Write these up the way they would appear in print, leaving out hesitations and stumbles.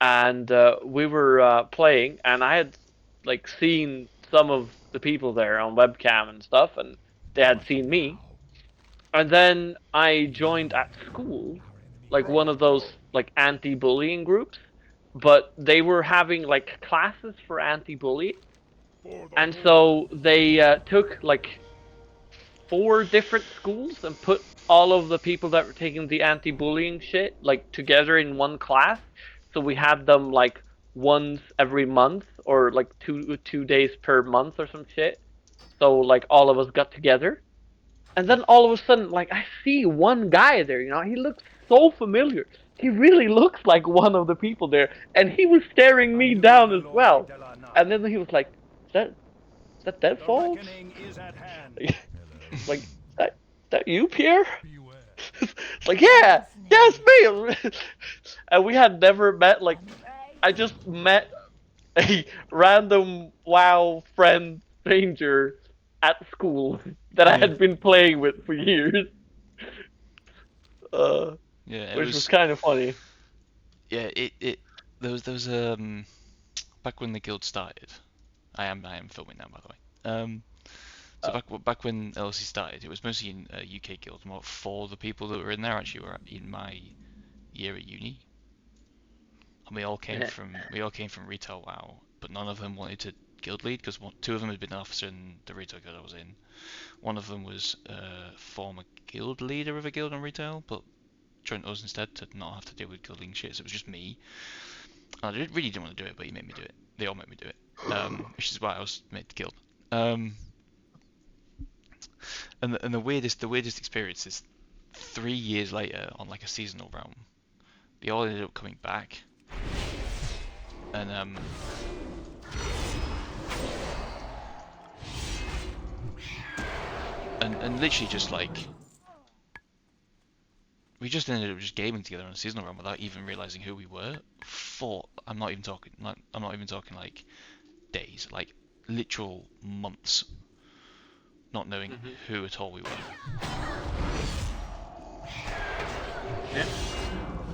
and we were playing, and I had like seen some of the people there on webcam and stuff, and they had seen me. And then I joined at school, like one of those like anti-bullying groups, but they were having like classes for anti-bullying, and so they took like four different schools and put all of the people that were taking the anti-bullying shit like together in one class. So we had them like once every month or like two days per month or some shit. So like all of us got together, and then all of a sudden, like I see one guy there. He looks so familiar. He really looks like one of the people there, and he was staring me down as well. And then he was like, "Is that Deadfalls?" Like, that you, Pierre? It's like, yeah, it's me. And we had never met. Like, I just met a random WoW friend stranger at school that I Yeah. had been playing with for years, uh, Yeah, it which was was. kind of funny. Yeah, there was back when the guild started. I am filming now, by the way. So Uh, back when LC started, it was mostly in UK guilds. About four of the people that were in there actually were in my year at uni, and we all came from retail WoW, but none of them wanted to guild lead because two of them had been an officer in the retail guild I was in. One of them was a former guild leader of a guild on retail, but joined us instead to not have to deal with guilding shit. So it was just me. I really didn't want to do it, but he made me do it. They all made me do it, which is why I was made to guild. Um, and the weirdest experience is 3 years later on like a seasonal realm, they all ended up coming back, and and literally just like we just ended up just gaming together on a seasonal realm without even realizing who we were. For I'm not even talking like days, like literal months, not knowing mhm. who at all we were. Yeah,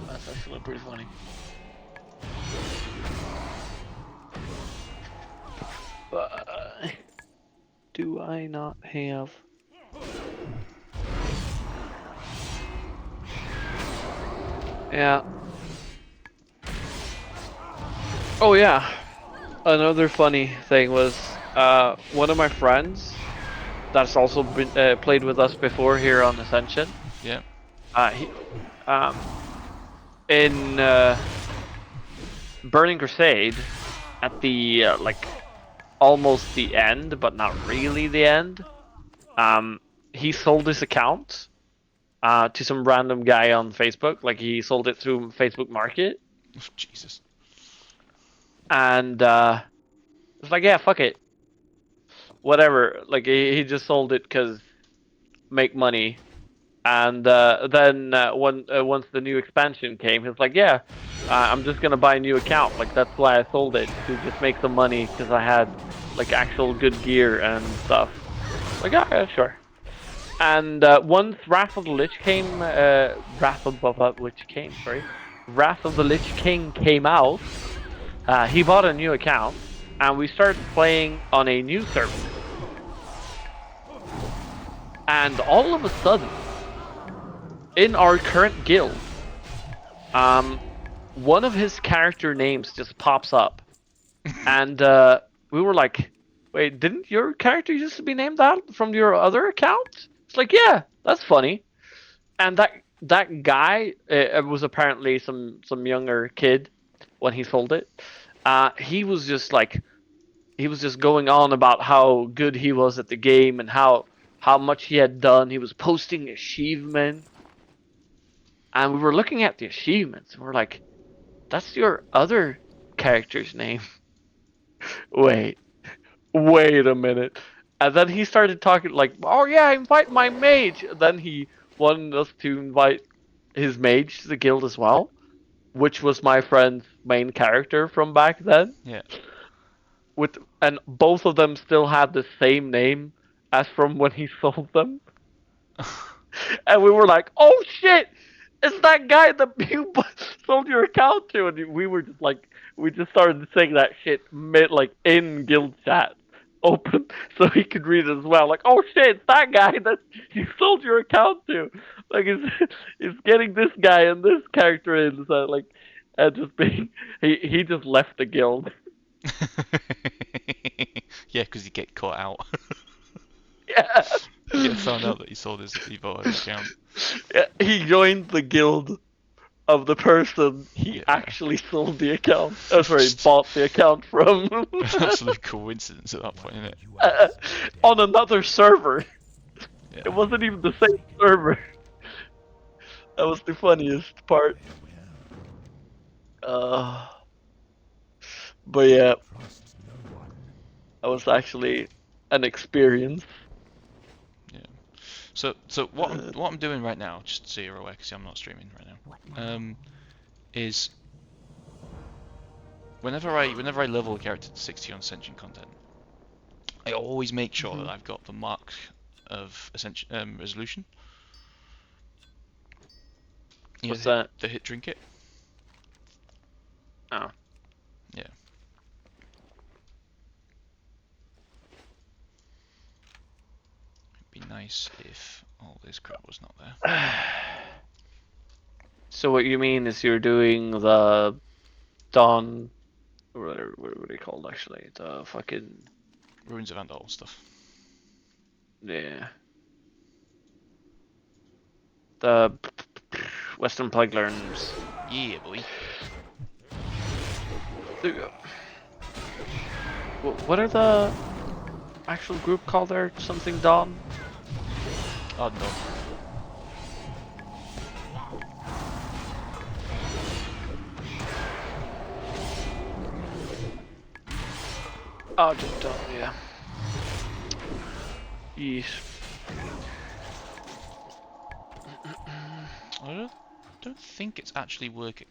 that's actually pretty funny. Do I not have? Yeah. Oh yeah. Another funny thing was one of my friends that's also been played with us before here on Ascension. Yeah. He in Burning Crusade at the like almost the end, but not really the end. Um, he sold his account to some random guy on Facebook. Like he sold it through Facebook Market, Jesus. and it's like, yeah, fuck it, whatever. Like he just sold it because make money. And then once the new expansion came, he was like, yeah, I'm just gonna buy a new account. Like that's why I sold it to just make some money because I had like actual good gear and stuff. Like, yeah, sure. And once Wrath of the Lich came, Wrath of the Lich King came out. He bought a new account, and we started playing on a new server. And all of a sudden, in our current guild, um, one of his character names just pops up, and we were like, "Wait, didn't your character used to be named that from your other account?" It's like, "Yeah, that's funny." And that guy was apparently some younger kid when he sold it. He was just like he was just going on about how good he was at the game and how much he had done. He was posting achievements, and we were looking at the achievements, and we're like, "That's your other character's name." Wait, wait a minute. And then he started talking like, "Oh yeah, invite my mage." And then he wanted us to invite his mage to the guild as well, which was my friend's main character from back then. Yeah. And both of them still had the same name as from when he sold them. And we were like, "Oh shit!" It's that guy that you sold your account to, and we were just like, we just started saying that shit mid, like in guild chat, open, so he could read it as well. Like, oh shit, it's that guy that you sold your account to. Like, it's getting this guy and this character in, so like, and just being, he just left the guild. Yeah, because you get caught out. Yeah. You get found out that he bought his account. Yeah, he joined the guild of the person he Yeah. actually sold the account. Oh, sorry, bought the account from. Absolute coincidence at that point, isn't it? On another server. It Yeah. wasn't even the same server. That was the funniest part. Uh, but yeah, that was actually an experience. Yeah. So what I'm doing right now, just so you're aware, because I'm not streaming right now, is whenever I level a character to 60 on Ascension content, I always make sure that I've got the mark of Ascension resolution. You know, What's that? the hit trinket. Oh. Yeah. It'd be nice if all this crap was not there. So what you mean is you're doing the Dawn, what are they called actually? The fucking, Ruins of Andal stuff. yeah, the Western Plague Learners. Yeah, boy. What are the actual group called there? Something Dawn? Oh no. Oh, just Dawn, yeah. Yeesh. I don't think it's actually working.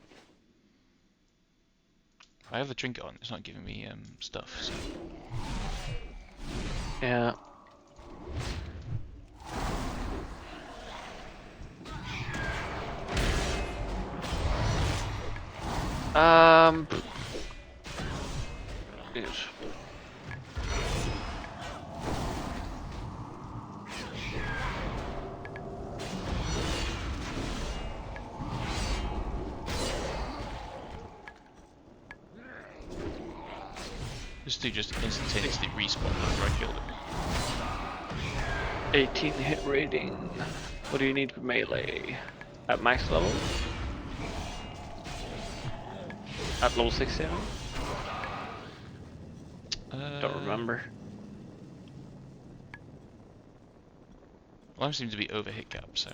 I have the trinket on, it's not giving me stuff, so. Yeah. Yes. This dude just instantaneously respawned after I killed him. 18 hit rating. What do you need for melee? At max level? At level 67? Don't remember. Well, I seem to be over hit cap, so.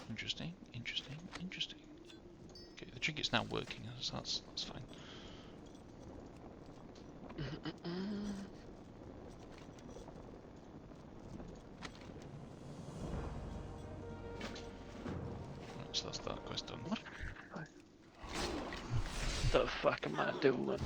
Interesting, interesting, interesting. Okay, the trinket's now working, so that's fine. Right, so that's that quest done. What the fuck am I doing?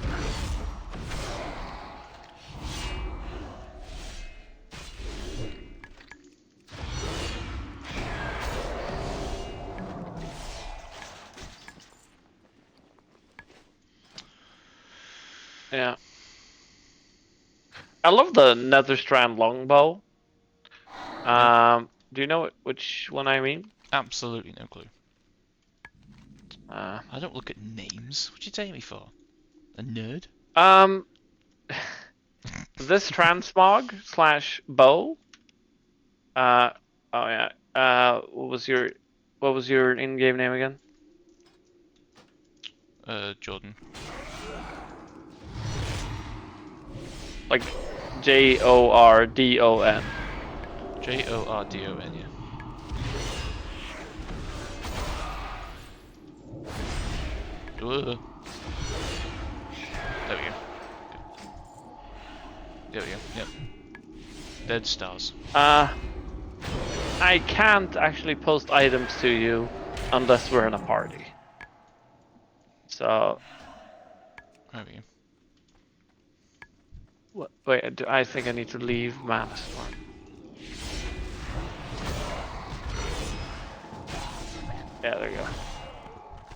Yeah. I love the Nether Strand longbow. Yeah. Do you know which one I mean? Absolutely no clue. Uh, I don't look at names. What you take me for? A nerd? um, this transmog slash bow. Oh yeah. What was your in-game name again? Jordan. Like Jordon. Jordon, yeah. There we go. There we go, yep. Dead stars. I can't actually post items to you unless we're in a party. So There we go. What? Wait, I think I need to leave Mana Storm. Yeah, there you go.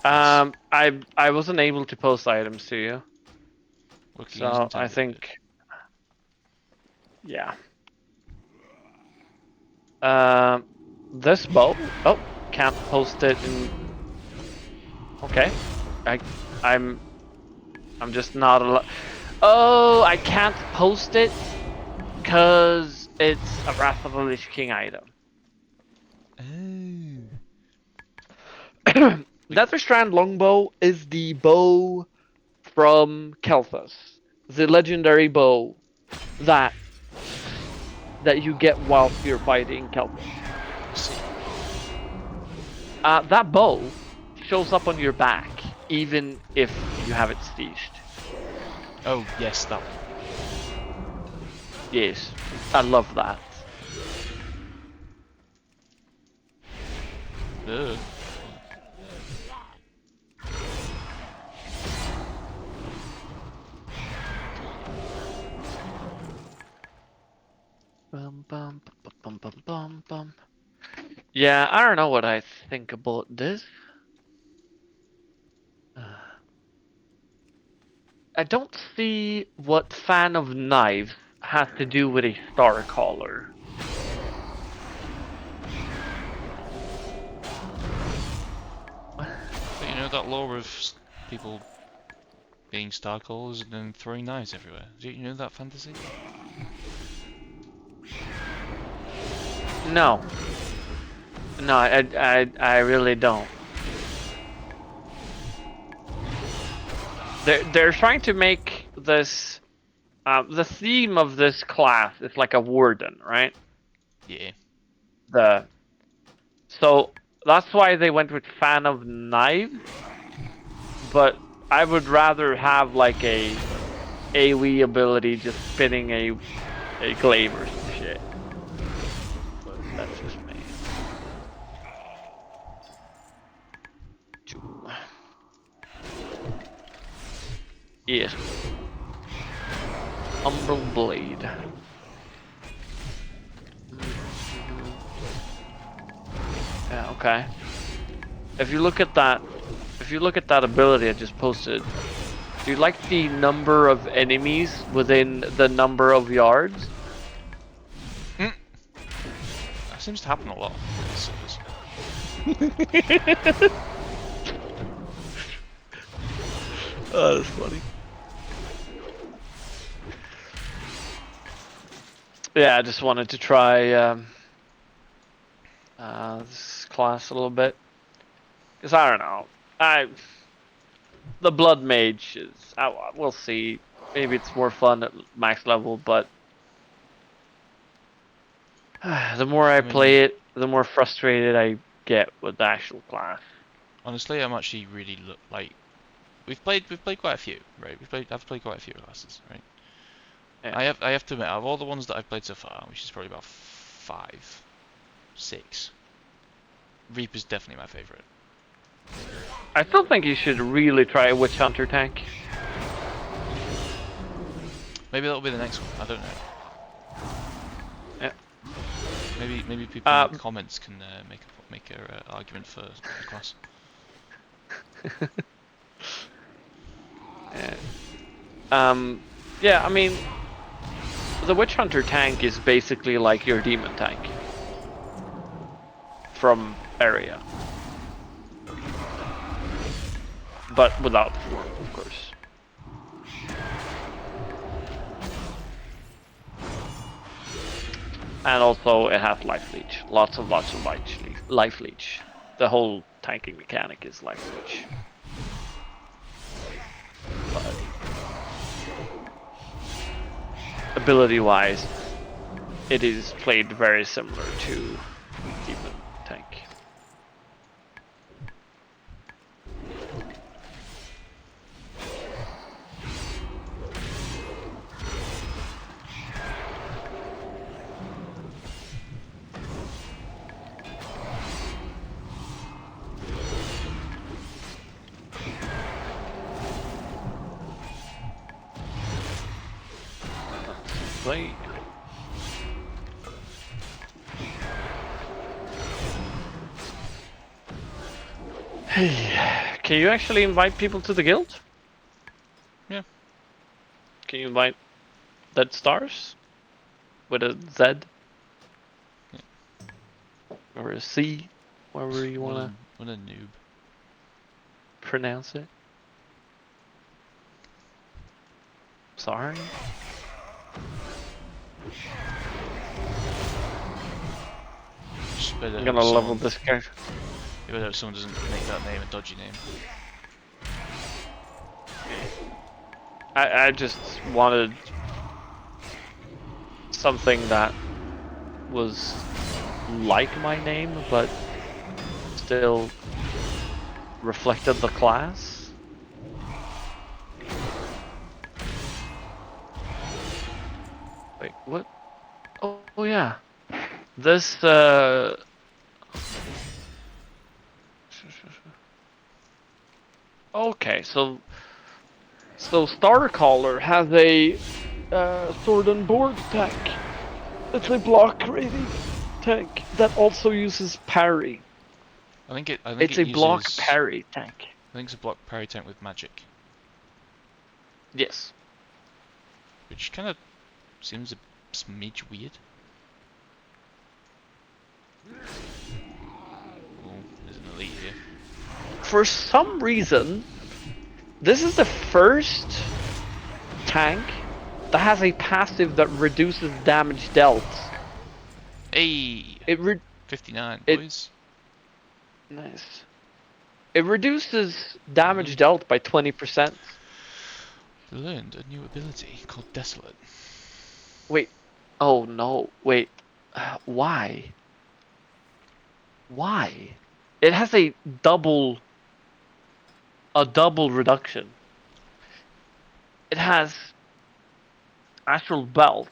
I wasn't able to post items to you, Working as so I intended. think, yeah. This bow. Oh, can't post it in. Okay, I'm just not allowed. Oh, I can't post it because it's a Wrath of the Lich King item. Oh. Netherstrand Longbow is the bow from Kelthus, the legendary bow that you get whilst you're fighting Kelthus. See. That bow shows up on your back even if you have it staged. Oh yes, that one. Yes, I love that. Ugh. Bum, bum, bum, bum, bum, bum. Yeah, I don't know what I think about this. I don't see what Fan of Knives has to do with a Star Caller. But you know that lore of people being star callers and then throwing knives everywhere. Do you know that fantasy? No. No, I really don't. They're trying to make this the theme of this class is like a warden, right? Yeah. So that's why they went with Fan of Knives, but I would rather have like a AoE ability just spinning a glaive or some shit. But that's just me. Yes. Umbral Blade. Yeah, okay. If you look at that ability I just posted, do you like the number of enemies within the number of yards? That seems to happen a lot. Oh, that's funny. Yeah, I just wanted to try this class a little bit. Because I don't know. The Blood Mage is... we'll see. Maybe it's more fun at max level, but... the more I play it, the more frustrated I get with the actual class. Honestly, I'm actually really like... We've played quite a few, right? I've played quite a few classes, right? Yeah. I have to admit, out of all the ones that I've played so far, which is probably about 5, 6, Reaper's definitely my favourite. I still think you should really try a Witch Hunter tank. Maybe that'll be the next one. I don't know. Yeah. Maybe people in the comments can make a argument for the class. Yeah, I mean, the Witch Hunter tank is basically like your demon tank from area, but without form, of course. And also, it has life leech. Lots of life leech. The whole tanking mechanic is life leech. But ability-wise, it is played very similar to Demon Tank. Wait. Hey, can you actually invite people to the guild? Yeah. Can you invite Dead Stars? With a Z? Yeah. Or a C? However you wanna What a noob. pronounce it. Sorry? Just better I'm hope gonna level someone, this character. you better hope someone doesn't make that name a dodgy name. I just wanted something that was like my name, but still reflected the class. Wait, what? Oh yeah. This, Okay, so Starter Caller has a sword and board tank. It's a block rating tank that also uses parry. I think It's it a block uses. parry tank. I think it's a block parry tank with magic, Yes. which kind of seems a smidge weird. Oh, there's an elite here. For some reason, this is the first tank that has a passive that reduces damage dealt. Hey, It re 59 it boys. Nice. It reduces damage dealt by 20%. Learned a new ability called Desolate. Wait. Oh no. Wait. Why? Why? It has a double reduction. It has Astral Belt.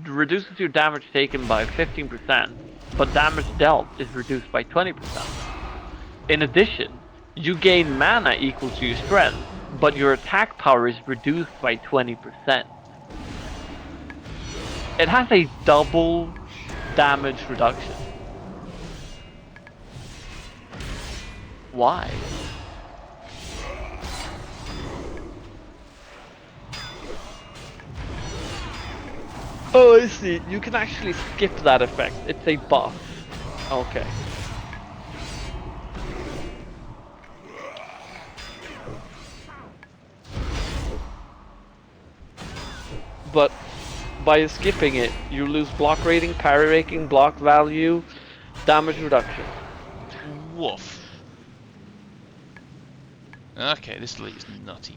Reduces your damage taken by 15%, but damage dealt is reduced by 20%. In addition, you gain mana equal to your strength, but your attack power is reduced by 20%. It has a double damage reduction. Why? Oh, I see. You can actually skip that effect. It's a buff. Okay. But by skipping it, you lose block rating, parry rating, block value, damage reduction. Woof. Okay, this elite is nutty.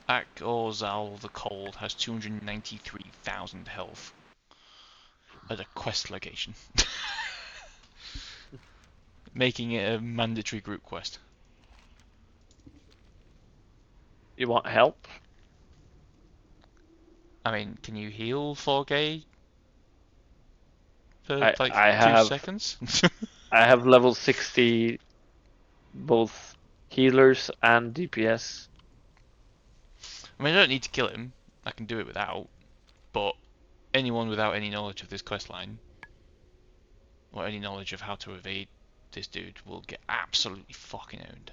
Ak-Orzal the Cold has 293,000 health at a quest location, making it a mandatory group quest. You want help? I mean, can you heal 4k for I like I 2 have seconds? I have level 60 both healers and DPS. I mean, I don't need to kill him. I can do it without. But anyone without any knowledge of this questline, or any knowledge of how to evade this dude, will get absolutely fucking owned.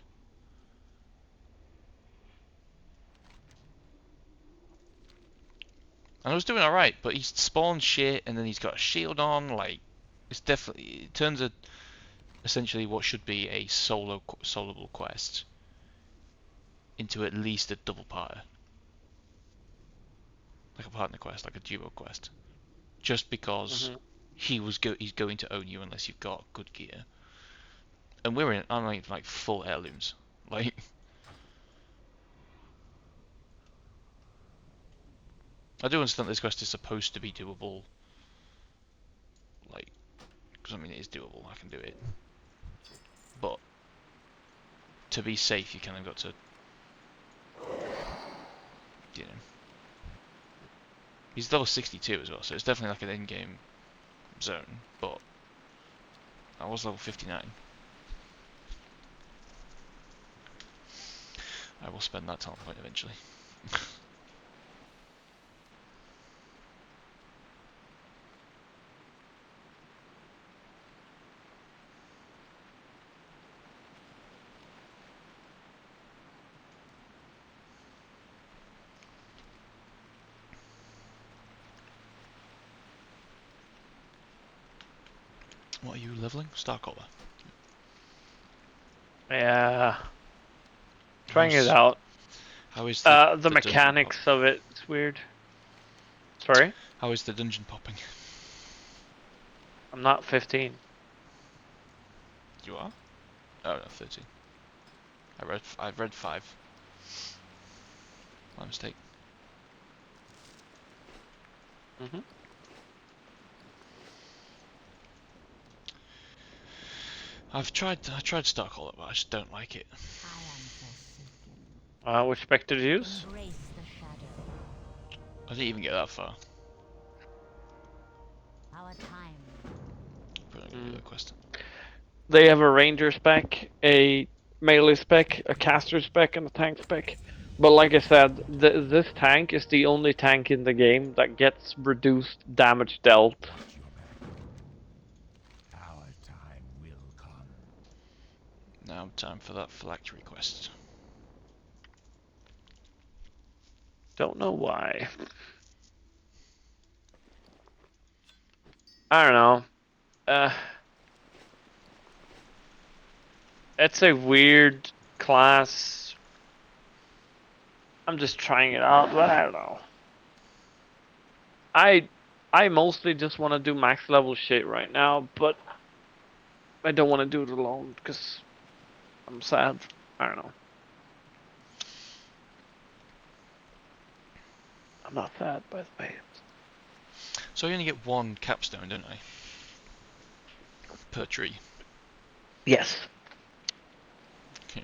And I was doing alright, but he's spawned shit, and then he's got a shield on, like, it turns essentially what should be a soloable quest into at least a double parter. Like a partner quest, like a duo quest. Just because he's going to own you unless you've got good gear. And I'm like full heirlooms. Like, I do understand this quest is supposed to be doable. Like, because I mean it is doable, I can do it. But to be safe, you kind of got to, you know. He's level 62 as well, so it's definitely like an in-game zone. But I was level 59. I will spend that talent point eventually. What are you leveling? Starcaller. Yeah. Trying it How's out. how is The the dungeon pop? mechanics of it, it's weird. Sorry? How is the dungeon popping? I'm not 15. You are? Oh no, 13. I've read 5. My mistake. Mm-hmm. I tried Starcaller, but I just don't like it. Which spec did you use? I didn't even get that far. But I'm gonna do that quest. They have a ranger spec, a melee spec, a caster spec, and a tank spec. But like I said, this tank is the only tank in the game that gets reduced damage dealt. Our time will come. Now time for that phylactery quest. Don't know why. I don't know. It's a weird class. I'm just trying it out, but I don't know. I mostly just want to do max level shit right now, but I don't want to do it alone because I'm sad. I don't know. I'm not sad, by the way. So you only get one capstone, don't I? Per tree. Yes. Okay.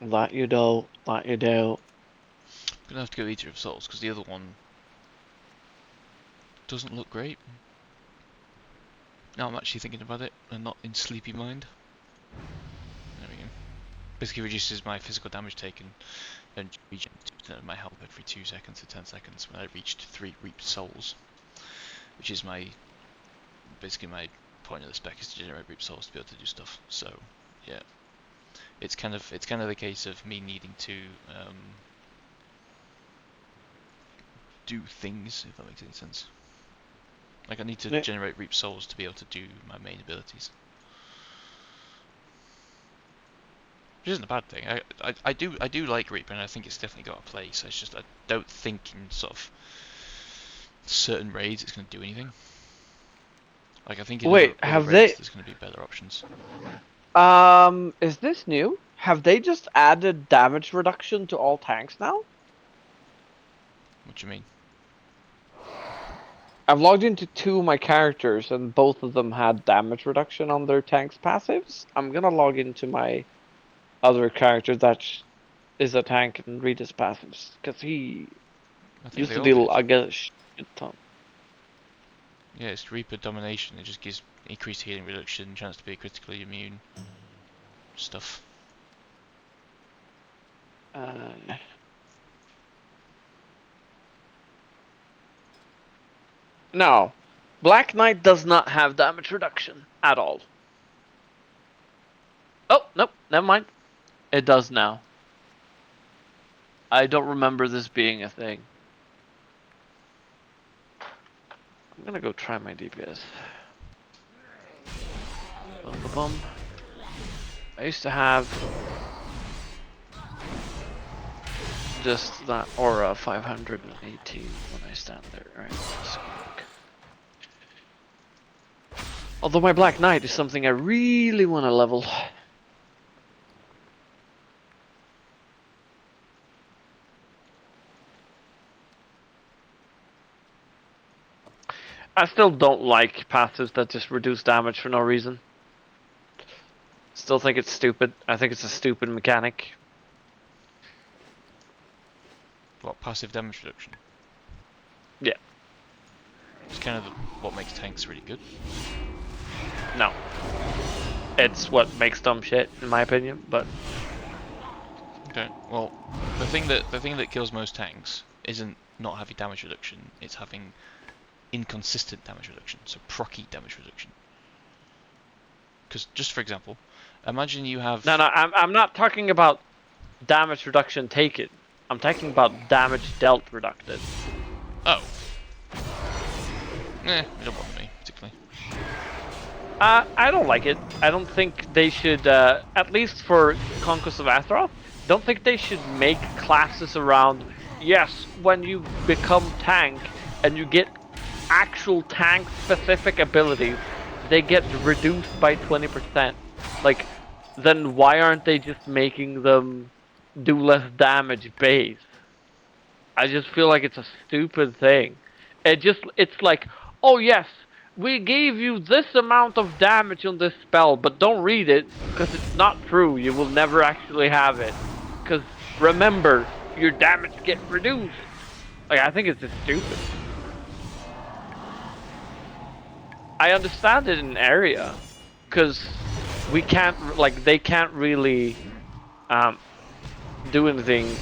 That you do. That you do. I'm gonna have to go Eater of Souls because the other one doesn't look great. Now I'm actually thinking about it and not in sleepy mind. There we go. Basically reduces my physical damage taken and regen 2% of my health every 2 seconds to 10 seconds when I reached 3 reaped souls, which is basically my point of the spec is to generate reaped souls to be able to do stuff. So yeah, it's kind of the case of me needing to do things, if that makes any sense. Like I need to Yeah. generate reaped souls to be able to do my main abilities. Which isn't a bad thing. I do like Reaper, and I think it's definitely got a place. It's just I don't think in sort of certain raids it's going to do anything. Like I think in Wait, other have raids they? there's going to be better options. Is this new? Have they just added damage reduction to all tanks now? What do you mean? I've logged into two of my characters, and both of them had damage reduction on their tanks passives. I'm gonna log into my other character that is a tank and read his passives, because he I think used they to all deal, did. I guess, a shit ton. Yeah, it's Reaper Domination. It just gives increased healing reduction, chance to be critically immune, stuff. Uh, no, Black Knight does not have damage reduction at all. Oh, nope, never mind. It does now. I don't remember this being a thing. I'm gonna go try my DPS. Boom, boom, boom. I used to have just that aura 518 when I stand there, right? Although my Black Knight is something I really want to level. I still don't like passives that just reduce damage for no reason. Still think it's stupid. I think it's a stupid mechanic. What passive damage reduction? Yeah. It's kind of what makes tanks really good. No. It's what makes them shit, in my opinion. But Okay. Well, the thing that kills most tanks isn't not having damage reduction. It's having inconsistent damage reduction. So procky damage reduction. Because just for example, imagine you have. no, I'm not talking about damage reduction taken. I'm talking about damage dealt reducted. Oh. It don't bother me particularly. I don't like it. I don't think they should, at least for Conquest of Azeroth, don't think they should make classes around, yes, when you become tank and you get actual tank-specific abilities, they get reduced by 20%. Like, then why aren't they just making them do less damage base? I just feel like it's a stupid thing. It's like, oh yes, we gave you this amount of damage on this spell, but don't read it, because it's not true. You will never actually have it. Because remember, your damage get reduced. Like, I think it's just stupid. I understand it in area, because we can't, like, they can't really do anything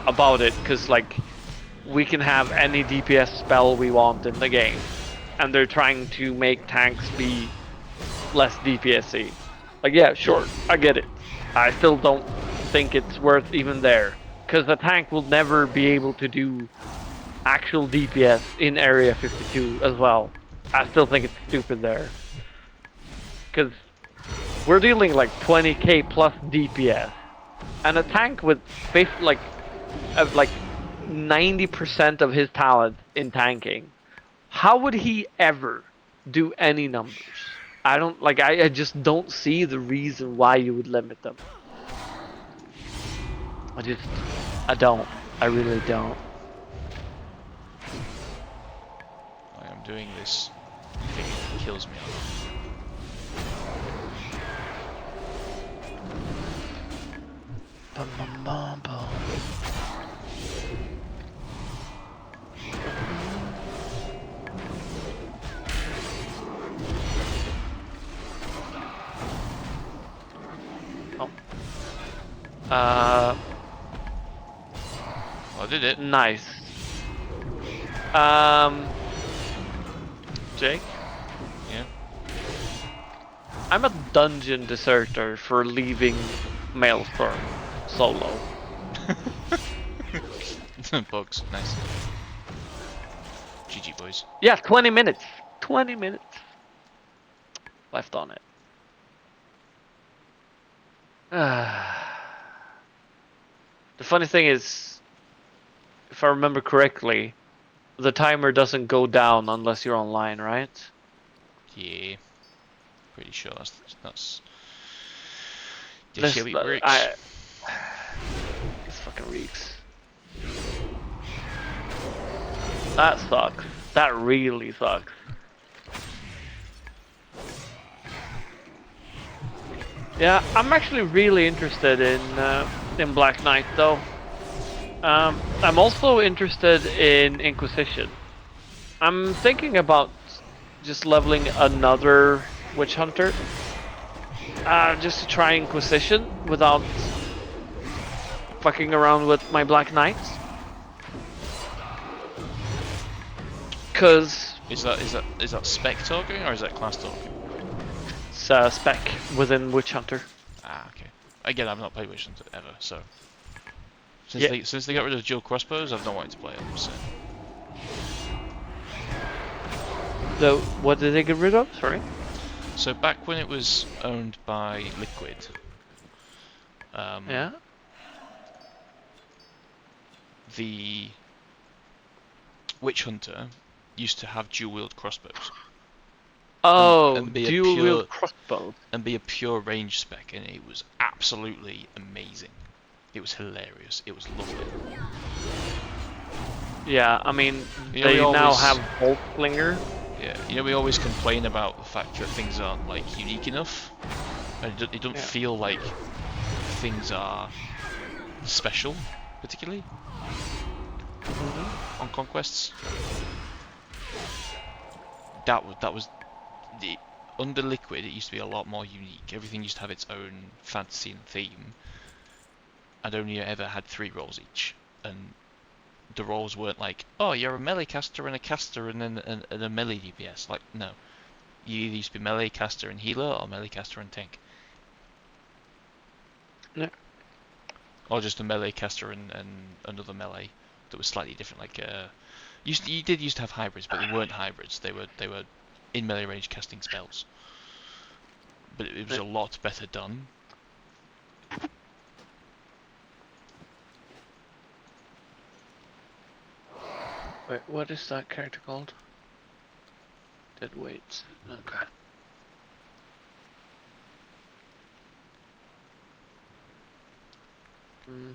about it, because, like, we can have any DPS spell we want in the game, and they're trying to make tanks be less DPSy. Like, yeah, sure, I get it. I still don't think it's worth even there, because the tank will never be able to do actual DPS in Area 52 as well. I still think it's stupid there, because we're dealing like 20k plus DPS, and a tank with like 90% of his talent in tanking, how would he ever do any numbers? I don't like. I just don't see the reason why you would limit them. I don't. I really don't. I am doing this thing that kills me. Bum, bum, bum, bum. Oh. Well, I did it. Nice. Jake? Yeah. I'm a dungeon deserter for leaving Maelstrom solo. Bugs. Nice. GG, boys. Yeah, 20 minutes. 20 minutes left on it. The funny thing is, if I remember correctly, the timer doesn't go down unless you're online, right? Yeah. Pretty sure that's This, shit works. this fucking reeks. That sucks. That really sucks. Yeah, I'm actually really interested in Black Knight though. I'm also interested in Inquisition. I'm thinking about just leveling another Witch Hunter. Just to try Inquisition without fucking around with my Black Knights. Cause Is that spec talking or is that class talking? it's spec within Witch Hunter. Ah, okay. Again, I've not played Witch Hunter ever, so since they got rid of dual crossbows, I've not wanted to play it. So. So what did they get rid of? Sorry. So back when it was owned by Liquid, Yeah. the Witch Hunter used to have dual wield crossbows. Oh, and be a dual pure- wield crossbow. And be a pure range spec, and it was absolutely amazing. It was hilarious. It was lovely. Yeah, I mean, You know, they we now always- have Bolt Slinger. Yeah, you know, we always complain about the fact that things aren't like unique enough, and it don't Yeah. feel like things are special, particularly. Mm-hmm. on Conquests. That was the under Liquid. It used to be a lot more unique. Everything used to have its own fantasy and theme. I'd only ever had 3 roles each, and the roles weren't like, oh, you're a melee caster and a caster and then and a melee DPS. Like, no, you either used to be melee caster and healer or melee caster and tank. Yeah. Or just a melee caster and another melee that was slightly different. Like, you did used to have hybrids, but they weren't hybrids. They were in melee range casting spells. But it was a lot better done. Wait, what is that character called? Dead Weights. Okay. Hmm.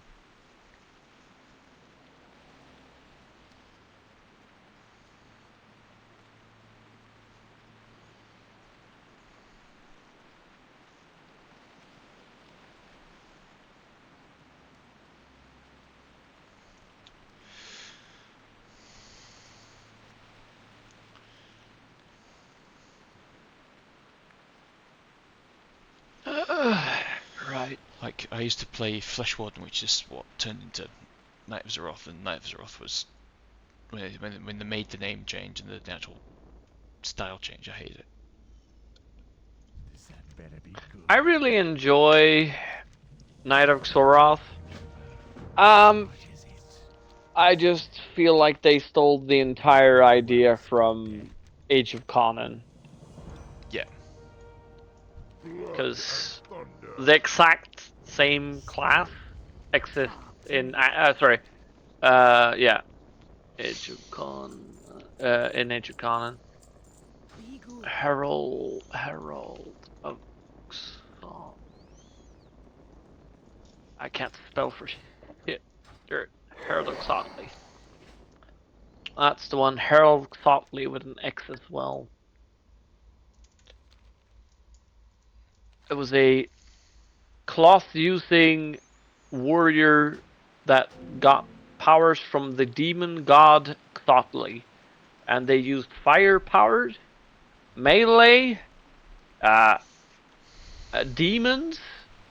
Right. Like, I used to play Flesh Warden, which is what turned into Knight of Azeroth, and Knight of Azeroth was when they made the name change and the actual style change. I hated it. That better be good. I really enjoy Knight of Azeroth. What is it? I just feel like they stole the entire idea from Age of Conan. Yeah. Because the exact same class exists in yeah, Age of Conan. In Age of Conan, Herald of Xon. I can't spell for shit. Herald of Xotli. That's the one. Herald Xotli with an X as well. It was a cloth-using warrior that got powers from the demon god Xotli, and they used fire powers, melee, uh, demons,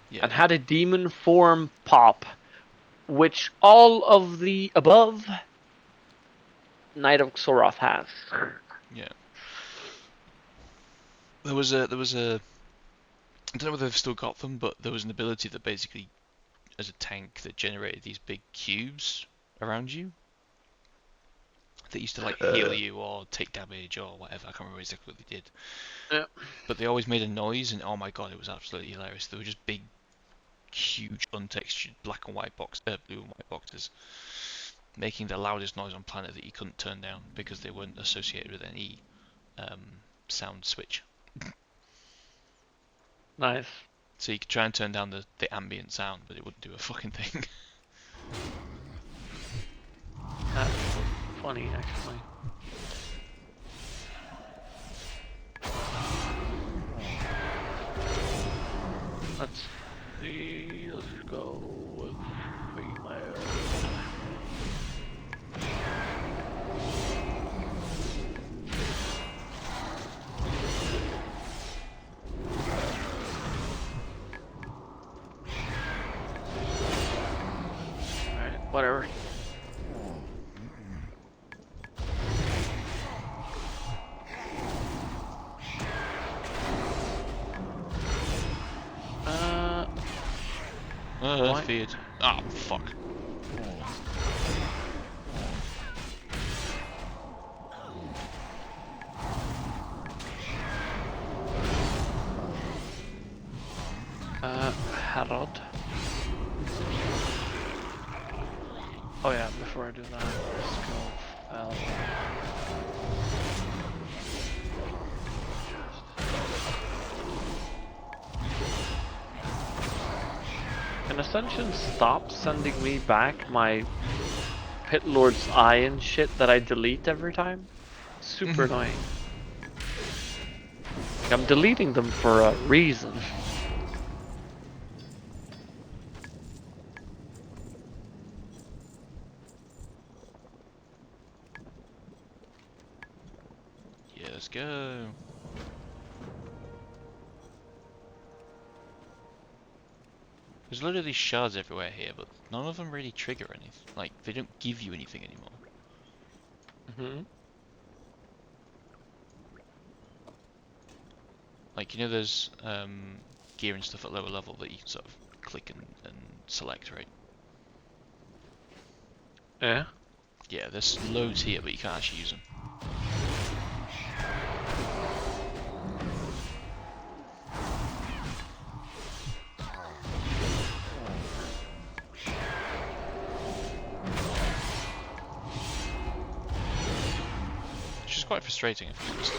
Yeah. and had a demon form pop, which all of the above Knight of Xoroth has. Yeah. There was a I don't know whether they've still got them, but there was an ability that basically, as a tank, that generated these big cubes around you that used to like heal you or take damage or whatever. I can't remember exactly what they did. Yeah. But they always made a noise, and oh my god, it was absolutely hilarious. They were just big, huge, untextured black and white blue and white boxes, making the loudest noise on planet that you couldn't turn down because they weren't associated with any sound switch. Nice. So you could try and turn down the ambient sound, but it wouldn't do a fucking thing. That's funny, actually. Let's see. Let's go with female. Alright, whatever. What? Feared. Oh, fuck. Herod. Oh yeah, before I do that, let's go fell. Can Ascension stop sending me back my Pit Lord's Eye and shit that I delete every time? Super annoying. I'm deleting them for a reason. Let's go. There's literally shards everywhere here, but none of them really trigger anything. Like, they don't give you anything anymore. Mm-hmm. Like, you know, there's gear and stuff at lower level that you can sort of click and select, right? Yeah. Yeah, there's loads here, but you can't actually use them. Which is quite frustrating, if I'm honest.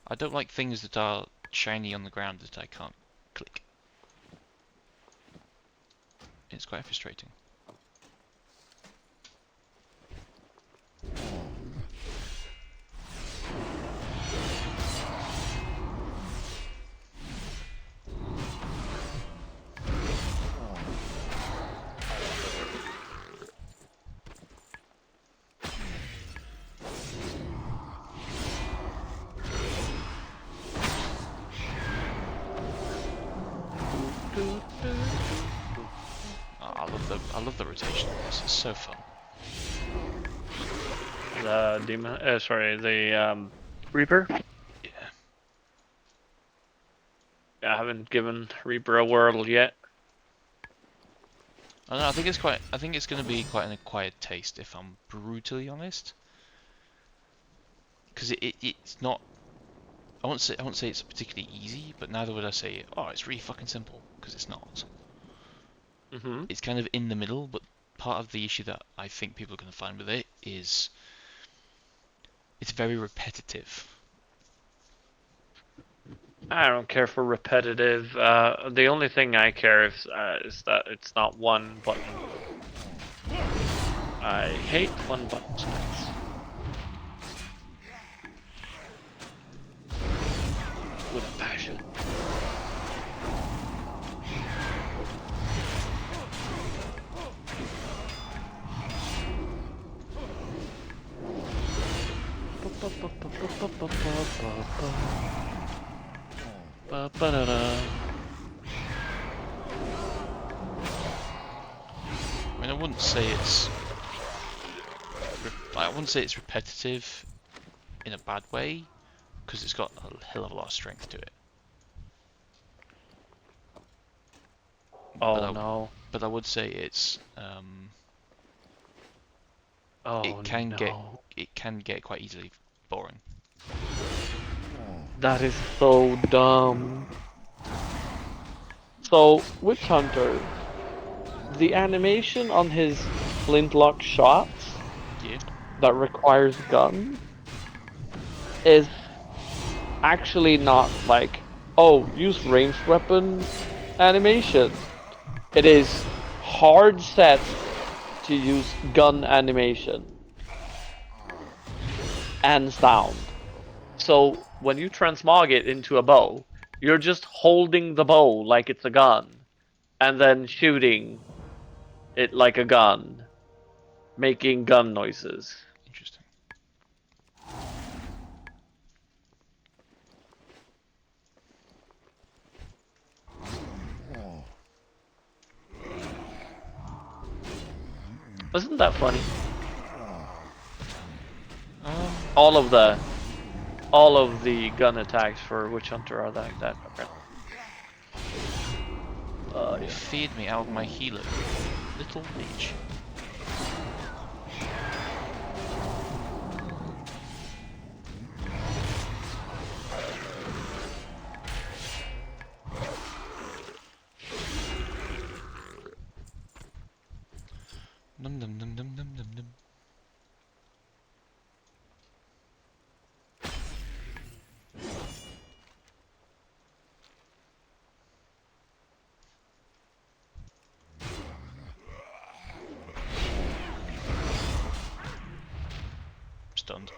I don't like things that are shiny on the ground that I can't click. It's quite frustrating. Oh, I love the rotation of this. It's so fun. The Reaper. Yeah. I haven't given Reaper a whirl yet. I don't know, I think it's going to be quite an acquired taste, if I'm brutally honest. Because it's not. I won't say it's particularly easy, but neither would I say, oh, it's really fucking simple, because it's not. Mm-hmm. It's kind of in the middle, but part of the issue that I think people are going to find with it is it's very repetitive. I don't care for repetitive. The only thing I care is that it's not one button. I hate one button splits. With a passion. Ba-ba-da-da. I mean, I wouldn't say it's repetitive in a bad way, because it's got a hell of a lot of strength to it. Oh no. But I would say it's Oh it can no. get quite easily boring. That is so dumb. So, Witch Hunter, the animation on his flintlock shots Yeah. that requires gun is actually not like, oh, use ranged weapon animation. It is hard set to use gun animation and sound. So when you transmog it into a bow, you're just holding the bow like it's a gun and then shooting it like a gun, making gun noises. Interesting. Isn't that funny? Um, All of the gun attacks for Witch Hunter are like that. it feared me out of my healer, little bitch. Num num num num num num num. Stunned.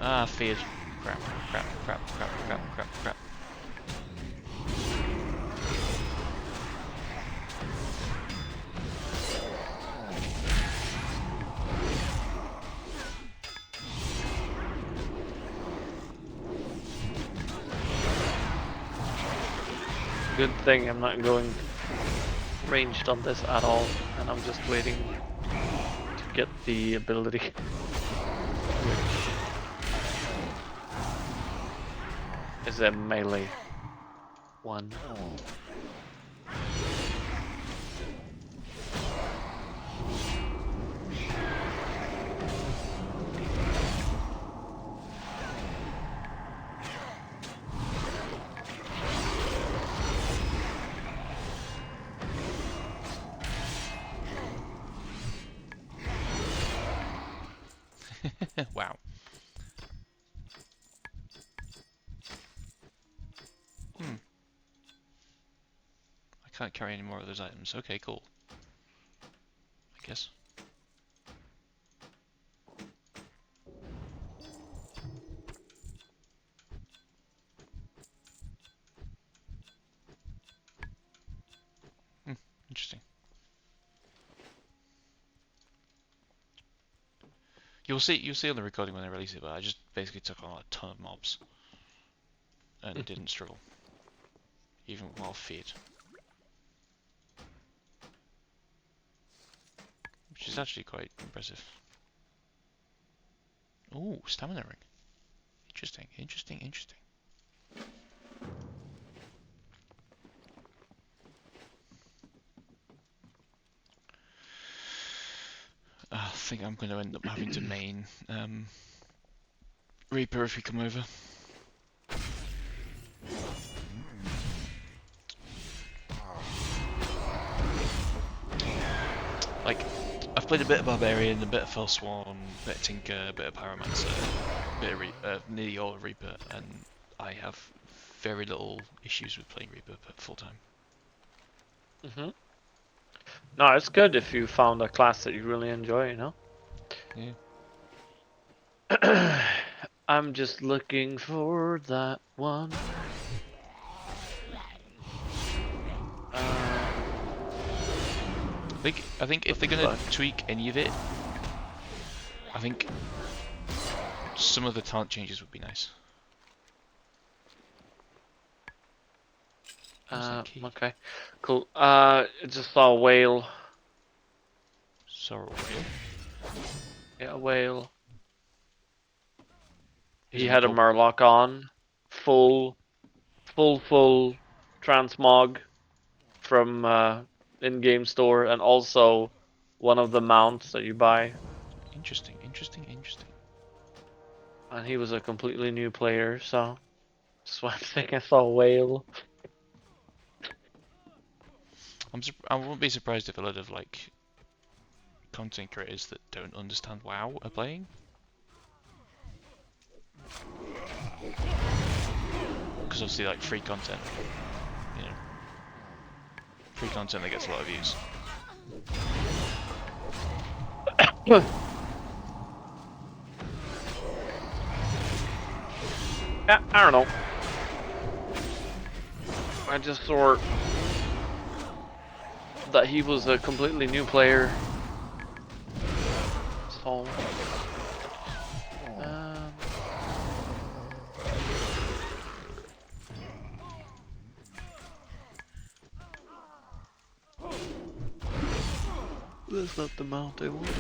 Ah, feared. Crap, crap, crap, crap, crap, crap, crap. good thing I'm not going ranged on this at all, and I'm just waiting to get the ability. Which is a melee one. Wow. Hmm. I can't carry any more of those items. Okay, cool. I guess. Interesting. You'll see on the recording when I release it, but I just basically took on a ton of mobs and didn't struggle, even while fed, which is actually quite impressive. Ooh, stamina ring. Interesting, interesting, interesting. I think I'm going to end up having to main Reaper if we come over. Like, I've played a bit of Barbarian, a bit of Fellsworn, a bit of Tinker, a bit of Pyromancer, a bit of nearly all of Reaper, and I have very little issues with playing Reaper full time. Mm-hmm. No, it's good if you found a class that you really enjoy, you know? Yeah. I'm just looking for that one. I think if they're gonna tweak any of it, I think some of the talent changes would be nice. Okay, cool. Just saw a whale. Sorrow whale. Yeah, a whale. Is He it had a called? Murloc on, full transmog from in-game store, and also one of the mounts that you buy. Interesting, interesting, interesting. And he was a completely new player, so that's why I think I saw a whale. I won't be surprised if a lot of like content creators that don't understand WoW are playing. Because obviously, like free content, you know, free content that gets a lot of views. Yeah, I don't know. I just saw that he was a completely new player. So, that's not the mount I wanted.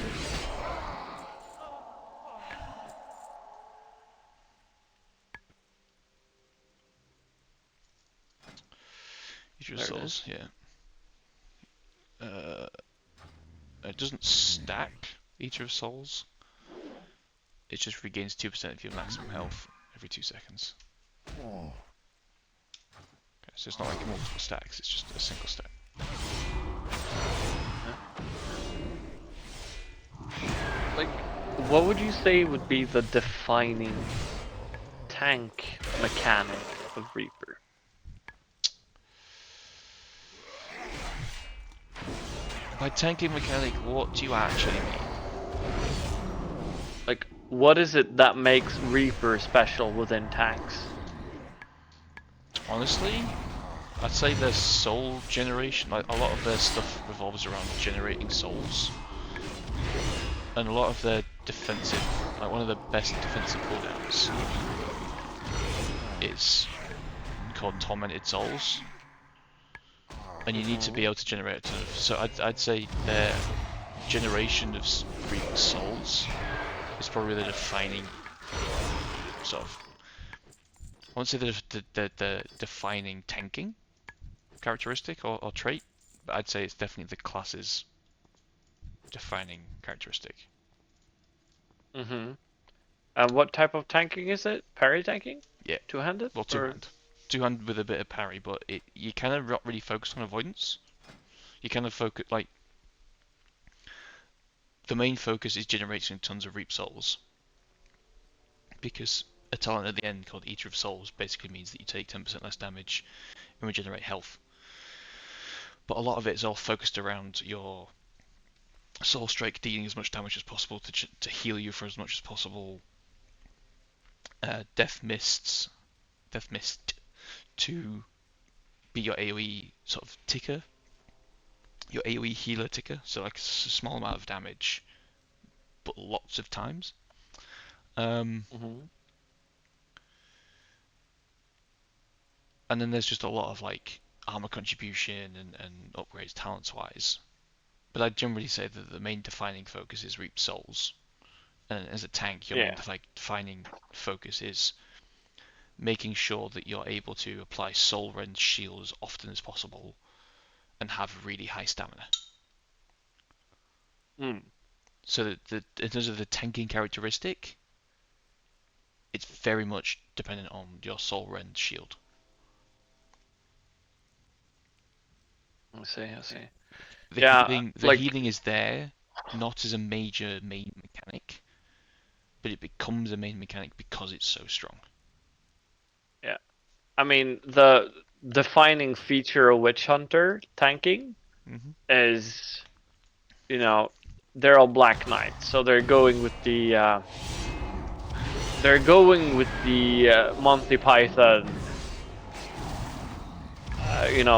Eater of There it Souls, is. yeah. It doesn't stack Eater of Souls. It just regains 2% of your maximum health every 2 seconds. Okay, so it's not like multiple stacks, it's just a single stack. Like, what would you say would be the defining tank mechanic of Reaper? By tanking mechanic, what do you actually mean? Like, what is it that makes Reaper special within tanks? Honestly, I'd say their soul generation, like a lot of their stuff revolves around generating souls. And a lot of their defensive, like one of the best defensive cooldowns is called Tormented Souls. and you need to be able to generate a ton of. So I'd say their generation of reaped souls is probably the defining sort of. I won't say the defining tanking characteristic or trait, but I'd say it's definitely the class's defining characteristic. Mm-hmm. And what type of tanking is it? Parry tanking? Yeah, Two-handed? well, two-hand. Two-hand with a bit of parry, but you kind of not really focus on avoidance. You kind of focus, like, the main focus is generating tons of reap souls. Because a talent at the end called Eater of Souls basically means that you take 10% less damage and regenerate health. But a lot of it is all focused around your Soul Strike dealing as much damage as possible to heal you for as much as possible. Death Mist to be your AoE sort of ticker, your AoE healer ticker, so like a small amount of damage, but lots of times. Mm-hmm. And then there's just a lot of like armor contribution and upgrades talents wise. But I'd generally say that the main defining focus is Reap Souls. And as a tank, your main Yeah. defining focus is making sure that you're able to apply Soul Rend Shield as often as possible and have really high stamina. Mm. So that in terms of the tanking characteristic, it's very much dependent on your Soul Rend Shield. I see. The Yeah, healing is there, not as a major main mechanic, but it becomes a main mechanic because it's so strong. yeah. I mean, the defining feature of Witch Hunter tanking Mm-hmm. is, they're all Black Knights, so they're going with the Monty Python,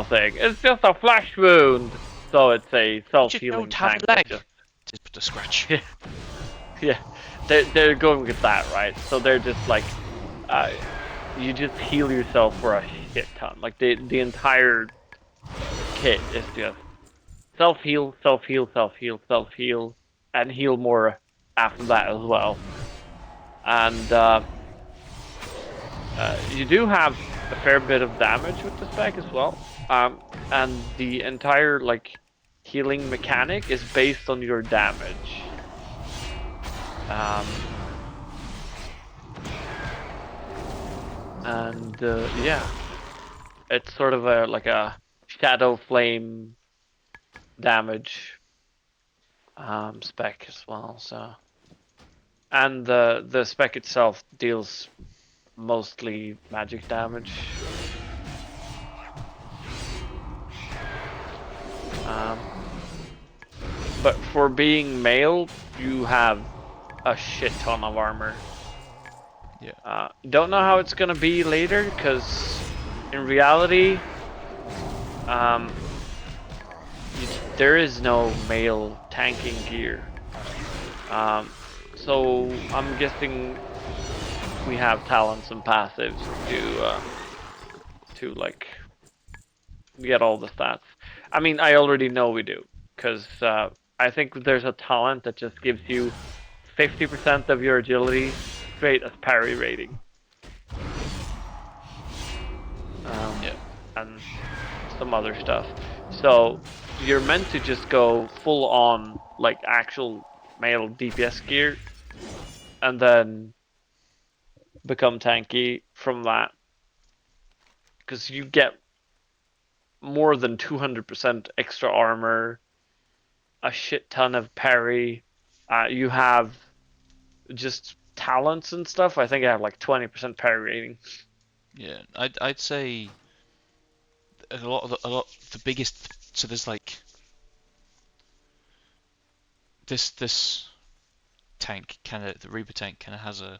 thing. It's just a flesh wound, so it's a self-healing tank that just Just put a scratch. yeah, yeah. They're going with that, right? So they're just like, uh, you just heal yourself for a shit ton. Like the entire kit is just self heal, self heal, self heal, self heal, and heal more after that as well. And you do have a fair bit of damage with the spec as well. And the entire like healing mechanic is based on your damage. Um, and yeah, it's sort of a shadow flame damage spec as well. So, and the spec itself deals mostly magic damage. Um, but for being male, you have a shit ton of armor. Yeah. Don't know how it's gonna be later, because in reality, um, there is no male tanking gear. So I'm guessing we have talents and passives to like get all the stats. I mean, I already know we do, because I think there's a talent that just gives you 50% of your agility straight as parry rating. Yeah. And some other stuff. So you're meant to just go full on like actual male DPS gear, and then become tanky from that, because you get more than 200% extra armor, a shit ton of parry. You have just talents and stuff. I think I have like 20% parry rating. Yeah. I'd say the biggest. So there's like this tank kind of the Reaper tank kind of has a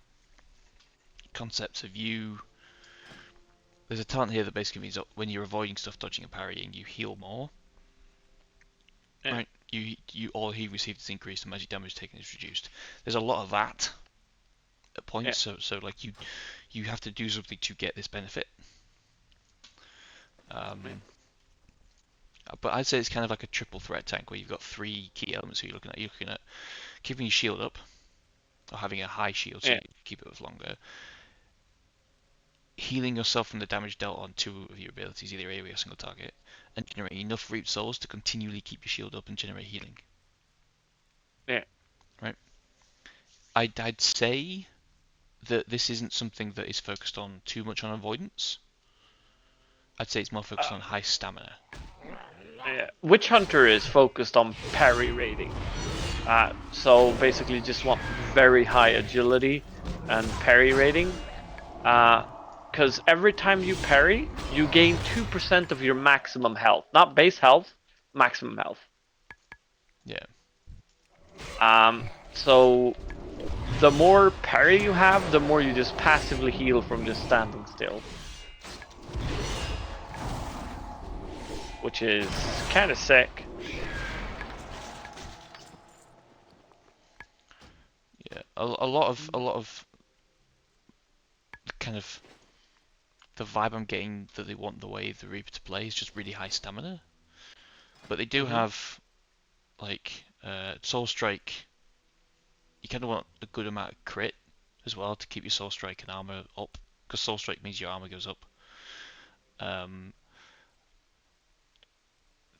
concept of you. There's a talent here that basically means that when you're avoiding stuff, dodging and parrying, you heal more. Yeah. Right? You all he received is increased, and magic damage taken is reduced. There's a lot of that at points. Yeah. So like you have to do something to get this benefit. Yeah. but I'd say it's kind of like a triple threat tank where you've got 3 key elements who you're looking at. You're looking at keeping your shield up, or having a high shield so Yeah. you keep it up longer. Healing yourself from the damage dealt on 2 of your abilities, either AoE or single target, and generating enough reaped souls to continually keep your shield up and generate healing. Yeah. Right. I'd say that this isn't something that is focused on too much on avoidance. I'd say it's more focused on high stamina. Yeah. Witch Hunter is focused on parry rating. So basically just want very high agility and parry rating. Because every time you parry, you gain 2% of your maximum health. Not base health, maximum health. Yeah. So the more parry you have, the more you just passively heal from just standing still. Which is kind of sick. Yeah. A lot of kind of the vibe I'm getting that they want the way the Reaper to play is just really high stamina. But they do have like Soul Strike. You kind of want a good amount of crit as well to keep your Soul Strike and armor up, because Soul Strike means your armor goes up.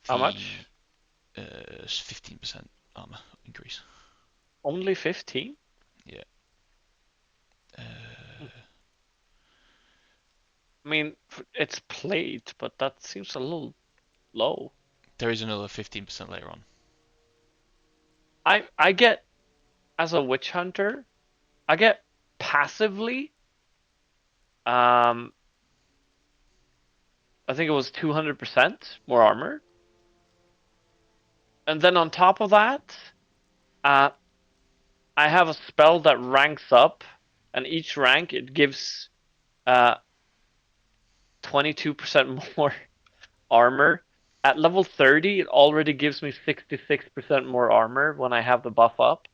How much? 15% armor increase. Only 15? Yeah. I mean, it's plate, but that seems a little low. There is another 15% later on. I get, as a witch hunter, I get passively, um, I think it was 200% more armor. And then on top of that, uh, I have a spell that ranks up, and each rank it gives 22% more armor. At level 30, it already gives me 66% more armor when I have the buff up.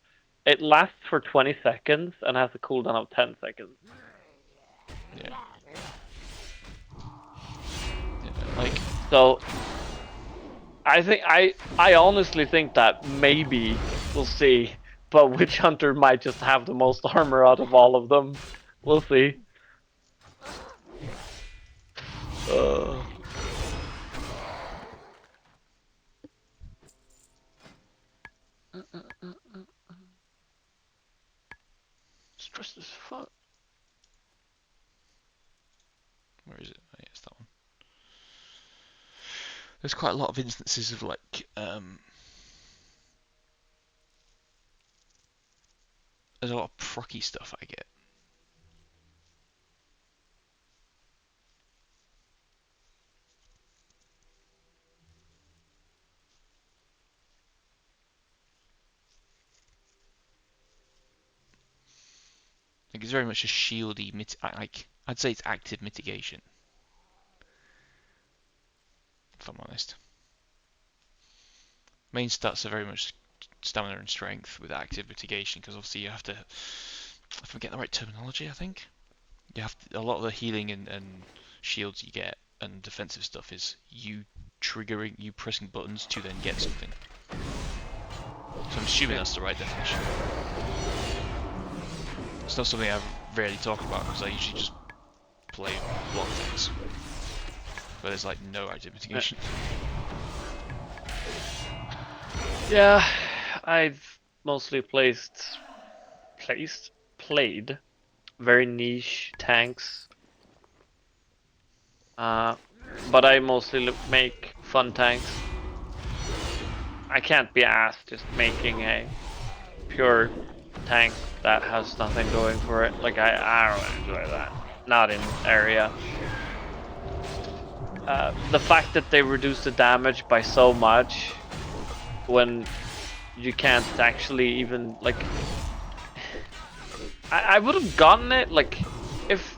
It lasts for 20 seconds and has a cooldown of 10 seconds. Yeah. Like, So I honestly think that maybe we'll see, but Witch Hunter might just have the most armor out of all of them. We'll see. Stressed as fuck. where is it? Oh, yeah, it's that one. There's quite a lot of instances of like, there's a lot of procky stuff I get. Like, it's very much a shieldy, like, I'd say it's active mitigation, if I'm honest. Main stats are very much stamina and strength with active mitigation, because obviously you have to, if I get the right terminology, I think, you have to, a lot of the healing and shields you get and defensive stuff is you pressing buttons to then get something. So I'm assuming that's the right definition. It's not something I rarely talk about because I usually just play block things, but there's like no active mitigation. Yeah, I've mostly played very niche tanks. But I mostly make fun tanks. I can't be asked just making a pure tank that has nothing going for it. Like I don't enjoy that. Not in area. The fact that they reduce the damage by so much when you can't actually even like. I would have gotten it like if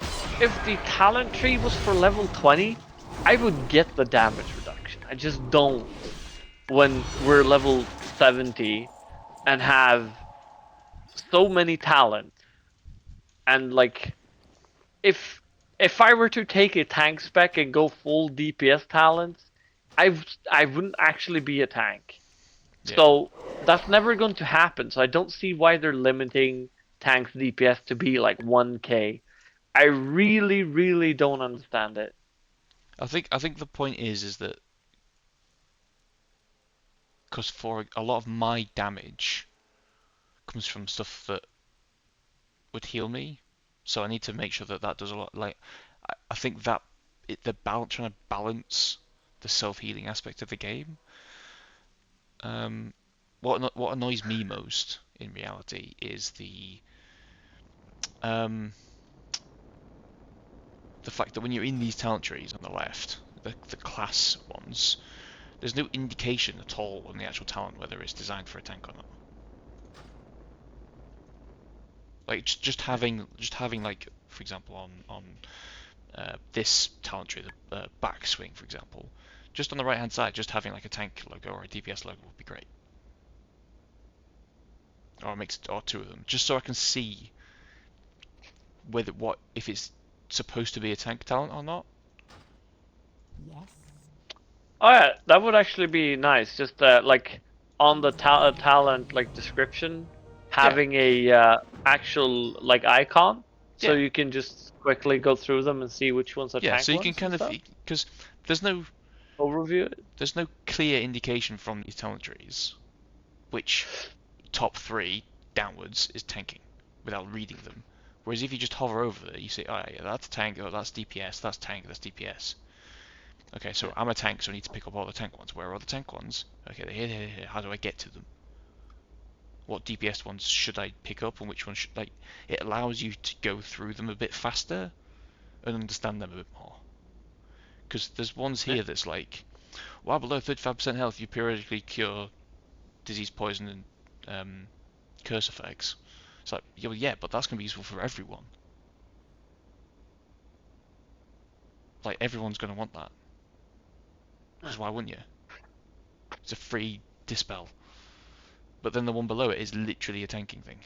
the talent tree was for level 20, I would get the damage reduction. I just don't when we're level 70 and have so many talents. And like if I were to take a tank spec and go full DPS talents, I wouldn't actually be a tank. Yeah. So that's never going to happen. So I don't see why they're limiting tanks DPS to be like 1k. I really, really don't understand it. I think the point is that because for a lot of my damage comes from stuff that would heal me, so I need to make sure that that does a lot. Like I think that trying to balance the self healing aspect of the game. Um, what annoys me most in reality is um the fact that when you're in these talent trees on the left, the class ones, there's no indication at all on the actual talent whether it's designed for a tank or not. Like just having like, for example, on this talent tree, the backswing, for example, just on the right hand side, just having like a tank logo or a DPS logo would be great, or a mix, or two of them, just so I can see whether what if it's supposed to be a tank talent or not. Yes. Oh yeah, that would actually be nice. Just like on the talent like description, Yeah, having a actual like icon, so yeah, you can just quickly go through them and see which ones are yeah. tank So you can ones and kind of, stuff. because there's no Overview it. there's no clear indication from these talent trees which top three downwards is tanking without reading them. Whereas if you just hover over it, you say, oh yeah, that's tank, oh that's DPS, that's tank, that's DPS. Okay, so I'm a tank, so I need to pick up all the tank ones. Where are all the tank ones? Okay, they're here. How do I get to them? What DPS ones should I pick up, and which ones should like? It allows you to go through them a bit faster and understand them a bit more. Because there's ones Yeah. here that's like, while below 35% health, you periodically cure disease, poison, and curse effects. It's like, yeah, but that's gonna be useful for everyone. Like everyone's gonna want that. Because why wouldn't you? It's a free dispel. But then the one below it is literally a tanking thing.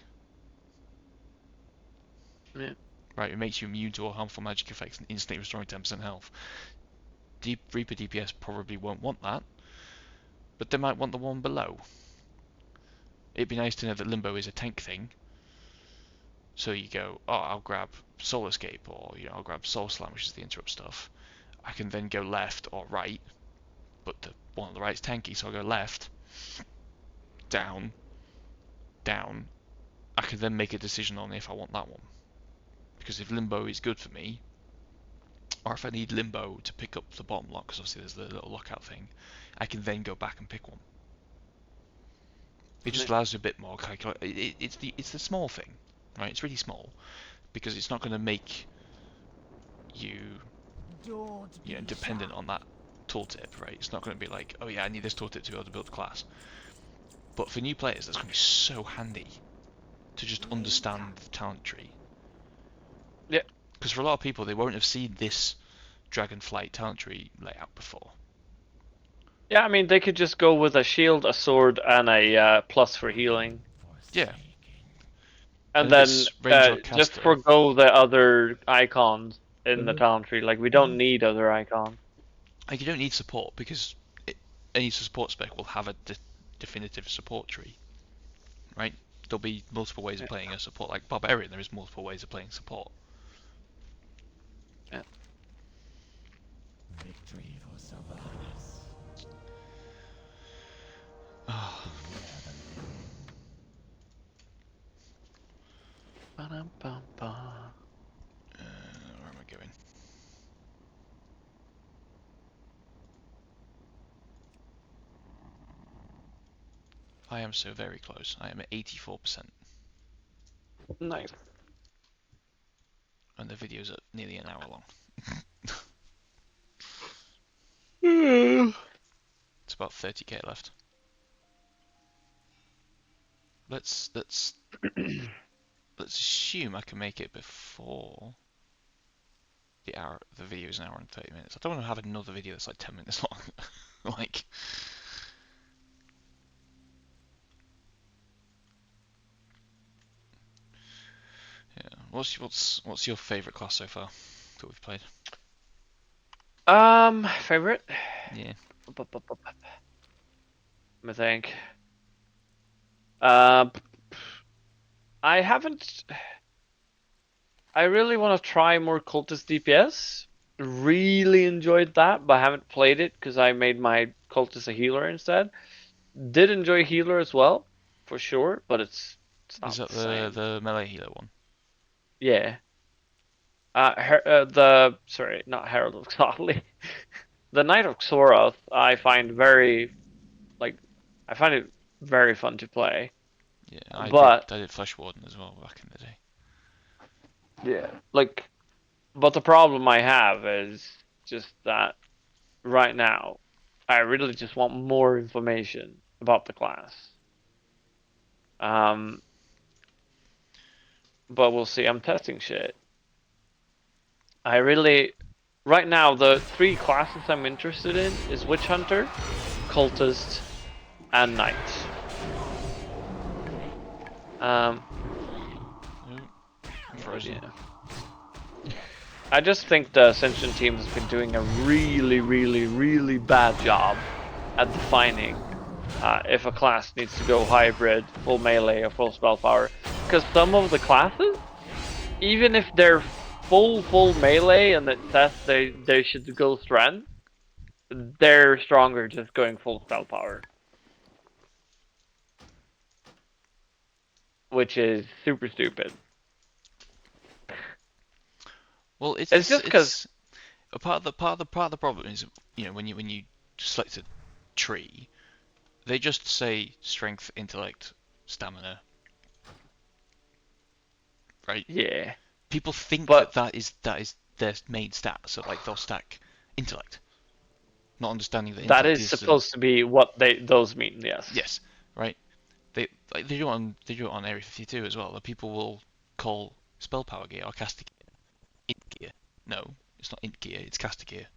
Yeah. Right, it makes you immune to all harmful magic effects and instantly restoring 10% health. Deep Reaper DPS probably won't want that, but they might want the one below. It'd be nice to know that Limbo is a tank thing. So you go, oh, I'll grab Soul Escape, or I'll grab Soul Slam, which is the interrupt stuff. I can then go left or right, but the one on the right is tanky, so I'll go left, down, down. I can then make a decision on if I want that one. Because if Limbo is good for me, or if I need Limbo to pick up the bottom lock, because obviously there's the little lockout thing, I can then go back and pick one. It just allows you a bit more calculate. It's the small thing, right? It's really small because it's not going to make you dependent on that tooltip, right? It's not going to be like, oh yeah, I need this tooltip to be able to build a class. But for new players, that's going to be so handy to just understand the talent tree. Yeah. Because for a lot of people, they won't have seen this Dragonflight talent tree layout before. Yeah, I mean they could just go with a shield, a sword, and a plus for healing, Yeah, and and if then it's ranger or just caster, forgo the other icons in the Mhm. talent tree. Like we don't need other icons. like you don't need support because any support spec will have a definitive support tree, right? There'll be multiple ways of Yeah. playing a support. Like Barbarian, there is multiple ways of playing support. Yeah. Victory for Sylvanas. Oh, Beware the limb. Ba-dum-bum-bum. where am I going? I am so very close. I am at 84%, Nice. and the video's at nearly an hour long. It's about 30k left. Let's assume I can make it before the hour. The video is an hour and 30 minutes. I don't want to have another video that's like 10 minutes long. Like, yeah. What's your favorite class so far that we've played? Favorite? Yeah. Let me think. Uh, I haven't. I really want to try more Cultist DPS. Really enjoyed that, but I haven't played it because I made my Cultist a healer instead. Did enjoy healer as well, for sure, but it's Is not that the same. the melee healer one? Yeah. Sorry, not Herald of Xali. The Knight of Xoroth, I find I find it very fun to play. Yeah, But I did Flesh Warden as well back in the day. yeah, but the problem I have is just that right now, I really just want more information about the class. Um, but we'll see. I'm testing shit. I really, right now, the three classes I'm interested in is Witch Hunter, Cultist, and Knight. Um, Oh, I'm but frozen. yeah. I just think the Ascension team has been doing a really, really, really bad job at defining if a class needs to go hybrid, full melee, or full spell power. Because some of the classes, even if they're full melee and it says they should go strength, they're stronger just going full spell power, which is super stupid. Well, It's just because, it's a part of the problem is, you know, when you select a tree, they just say strength, intellect, stamina, right? yeah, People think but that is their main stat, so like they'll stack intellect, not understanding that that intellect is is the supposed to be what those mean. Yes. yes, right? They do it on Area 52 as well. That people will call spell power gear or caster gear int gear. No, it's not int gear. It's caster gear.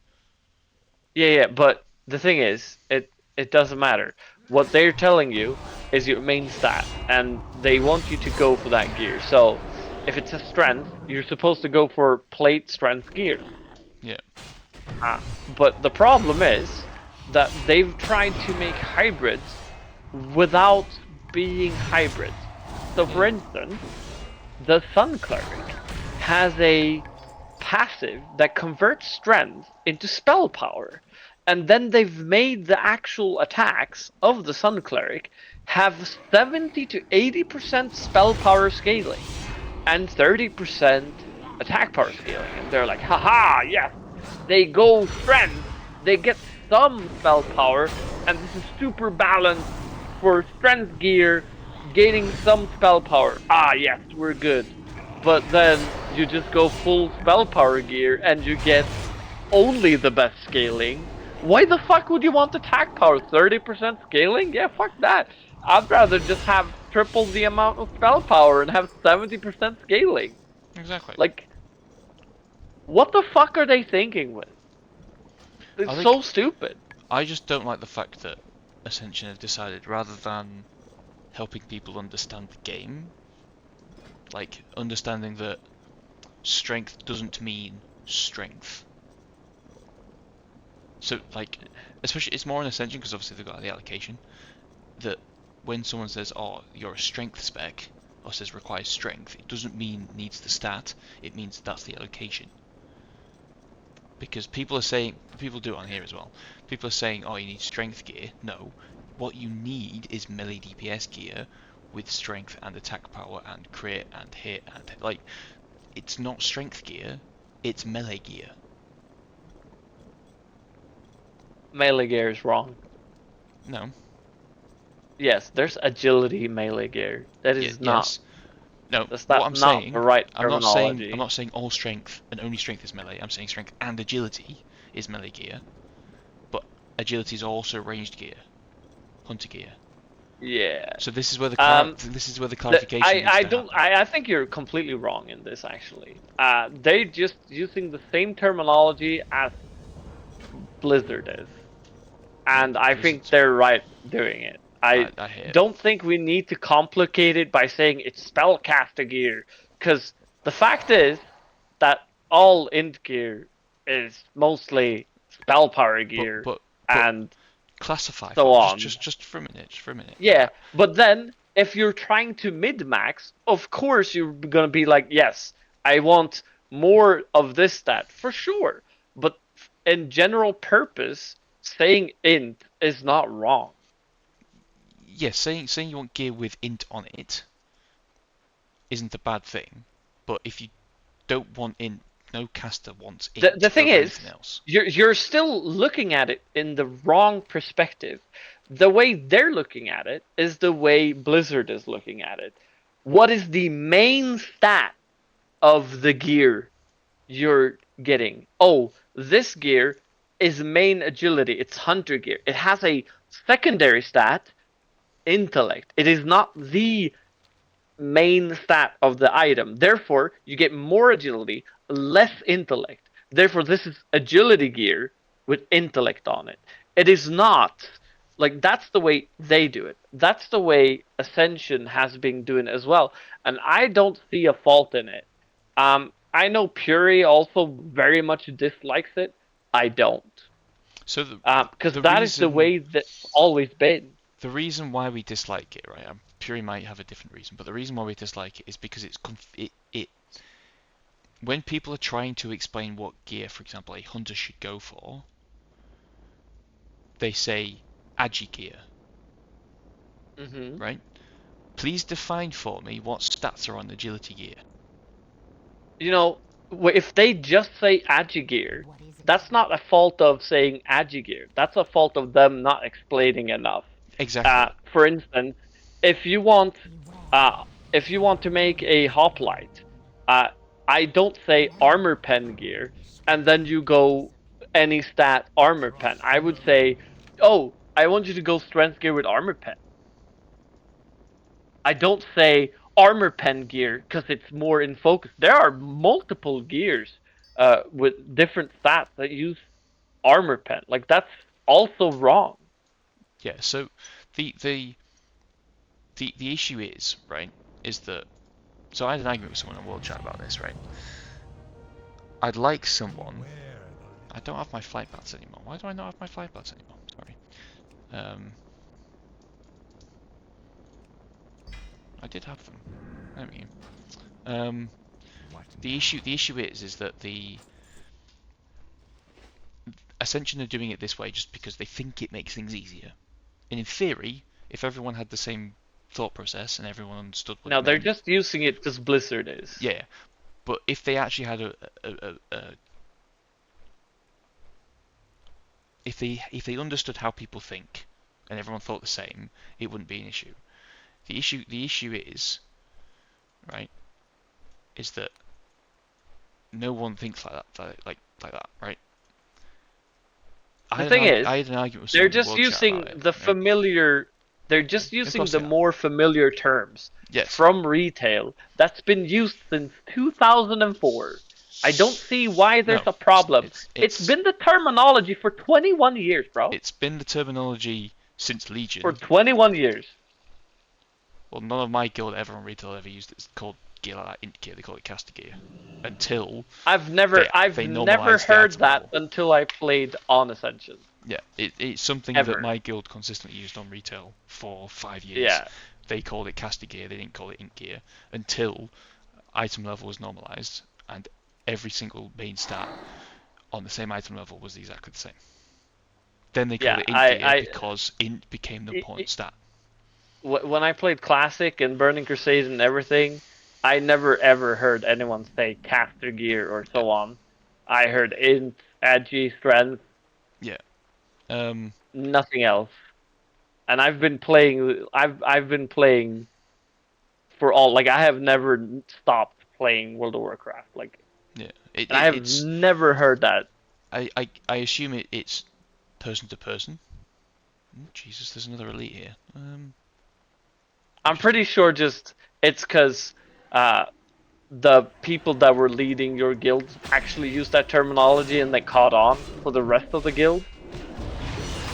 Yeah, but the thing is, it doesn't matter. What they're telling you is your main stat, and they want you to go for that gear. So, if it's a strength, you're supposed to go for plate strength gear. Yeah, But the problem is that they've tried to make hybrids without being hybrids. So, for yeah. instance, the Sun Cleric has a passive that converts strength into spell power. And then they've made the actual attacks of the Sun Cleric have 70 to 80% spell power scaling and 30% attack power scaling. And they're like, haha, yes, they go strength, they get some spell power, and this is super balanced for strength gear, gaining some spell power. Ah, yes, we're good. But then you just go full spell power gear and you get only the best scaling. Why the fuck would you want attack power? 30% scaling? Yeah, fuck that. I'd rather just have triple the amount of spell power and have 70% scaling. Exactly. Like, what the fuck are they thinking with? I It's think so stupid. I just don't like the fact that Ascension have decided rather than helping people understand the game, like understanding that strength doesn't mean strength. So like, especially it's more in Ascension because obviously they've got the allocation that when someone says, "Oh, you're a strength spec," or says requires strength, it doesn't mean needs the stat. It means that's the allocation. Because people are saying, people do it on here as well. People are saying, "Oh, you need strength gear." No, what you need is melee DPS gear with strength and attack power and crit and hit and like it's not strength gear, it's melee gear. Melee gear is wrong. No, Yes, there's agility melee gear. That is not. yes, no. That's What not the right I'm terminology. not saying all strength and only strength is melee. I'm saying strength and agility is melee gear, but agility is also ranged gear, hunter gear. Yeah. So this is where this is where the The, clarification needs I to don't happen. I think you're completely wrong in this actually. They just using the same terminology as Blizzard is, Yeah, and I think Blizzard's. they're right doing it. I I hate it. don't think we need to complicate it by saying it's spellcaster gear, because the fact is that all int gear is mostly spell power But gear. and Classify so for on. just for a minute, just for a minute. Yeah, but then if you're trying to min-max, of course you're gonna be like, yes, I want more of this stat for sure. But in general purpose, saying int is not wrong. Yeah, saying you want gear with int on it isn't a bad thing, but if you don't want int, no caster wants int The thing over is, anything else. you're still looking at it in the wrong perspective. The way they're looking at it is the way Blizzard is looking at it. What is the main stat of the gear you're getting? Oh, this gear is main agility. It's hunter gear. It has a secondary stat, intellect. It is not the main stat of the item. Therefore, you get more agility, less intellect. Therefore, this is agility gear with intellect on it. It is not like that's the way they do it. That's the way Ascension has been doing it as well, and I don't see a fault in it. I know Puri also very much dislikes it. I don't, So because the that is the reason way that's always been. the reason why we dislike it, right? I'm Puri might have a different reason, but the reason why we dislike it is because it when people are trying to explain what gear, for example, a hunter should go for, they say agi gear, Hmm. right? Please define for me what stats are on agility gear. You know, if they just say Agigear, What is it? that's not a fault of saying Agigear. That's a fault of them not explaining enough. Exactly. For instance, if you want, Beware. if you want to make a hoplite, uh, I don't say armor pen gear, and then you go any stat armor pen. I would say, oh, I want you to go strength gear with armor pen. I don't say armor pen gear because it's more in focus. There are multiple gears with different stats that use armor pen. Like that's also wrong. Yeah. So the the the issue is right is that so I had an argument with someone on World Chat about this, right? I'd like someone. I don't have my flight paths anymore. Why do I not have my flight paths anymore? Sorry. I did have them. There we go. The issue is that the Ascension are doing it this way just because they think it makes things easier. And in theory, if everyone had the same thought process and everyone understood what No, it they're meant, just using it because Blizzard is. yeah. But if they actually had if they understood how people think and everyone thought the same, it wouldn't be an issue. The issue is, right, is that no one thinks like that, right? The thing is, I had an argument with they're someone in just World Chat using about it. the Right? familiar. They're just Of using course the they are. more familiar terms Yes. from retail that's been used since 2004. I don't see why there's No, a problem. it's It's been the terminology for 21 years, bro. it's been the terminology since Legion. For 21 years. Well, none of my guild ever on retail ever used it. It's called gear like that, int gear. They call it caster gear. Until I've never they never normalised the heard item that level. until I played on Ascension. Yeah, it's something Ever. that my guild consistently used on retail for 5 years. Yeah. They called it caster gear. They didn't call it int gear until item level was normalised and every single main stat on the same item level was exactly the same. Then they called Yeah, it int gear because int became the important stat. when I played Classic and Burning Crusade and everything, I never ever heard anyone say caster gear or so on. I heard int, agi, strength, Yeah. nothing else. And I've been playing. I've been playing for all. Like I have never stopped playing World of Warcraft. Like, Yeah. and I have It's never heard that. I assume it's person to person. Oh, Jesus, there's another elite here. I'm pretty sure just it's because the people that were leading your guild actually used that terminology and they caught on for the rest of the guild.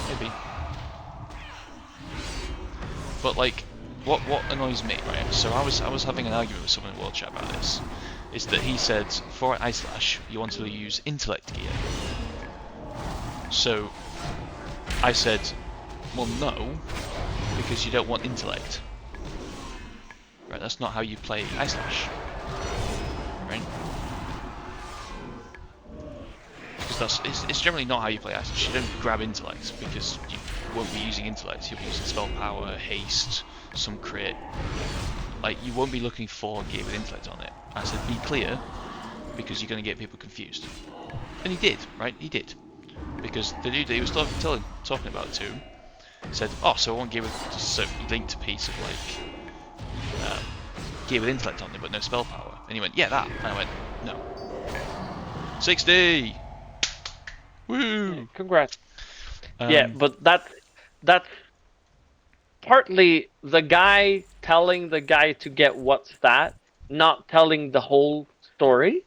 Maybe. But like, what annoys me, right? So I was having an argument with someone in World Chat about this. Is that he said for Ice Slash you want to use intellect gear. So I said, well, no, because you don't want intellect. Right, that's not how you play Ice Slash. Right? Because it's generally not how you play Ice Slash. You don't grab intellect, because you won't be using intellect. You'll be using spell power, haste, some crit. Like, you won't be looking for gear with intellect on it. I said, be clear, because you're going to get people confused. And he did, right? He did. Because the dude that he was talking about to said, oh, so I want gear with... So he linked a piece of, like, gear with intellect on it, but no spell power. And he went, yeah, that. And I went, no. 60! Woo! Congrats. Yeah, but that's partly the guy telling the guy to get what stat, not telling the whole story,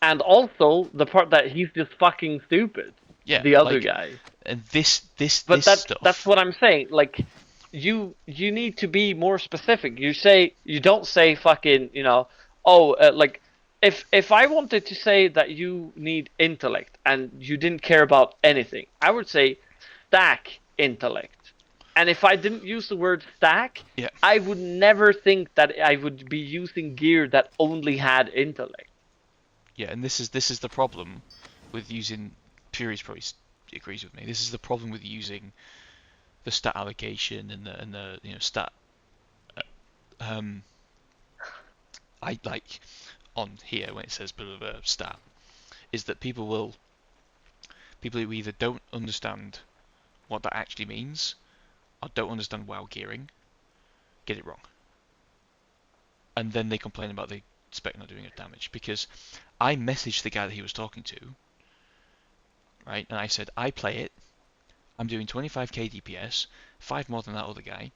and also the part that he's just fucking stupid. Yeah, the other like, guy. And this But stuff. that's what I'm saying. Like, you need to be more specific. You don't say fucking, like, if I wanted to say that you need intellect and you didn't care about anything, I would say stack intellect. And if I didn't use the word stack, Yeah. I would never think that I would be using gear that only had intellect. Yeah, and this is the problem with using. Fury's probably agrees with me. This is the problem with using the stat allocation and the stat. I like on here when it says bit of a stat is that people who either don't understand what that actually means or don't understand WoW gearing get it wrong, and then they complain about the spec not doing enough damage. Because I messaged the guy that he was talking to, right, and I said I play it. I'm doing 25k DPS, 5 more than that other guy,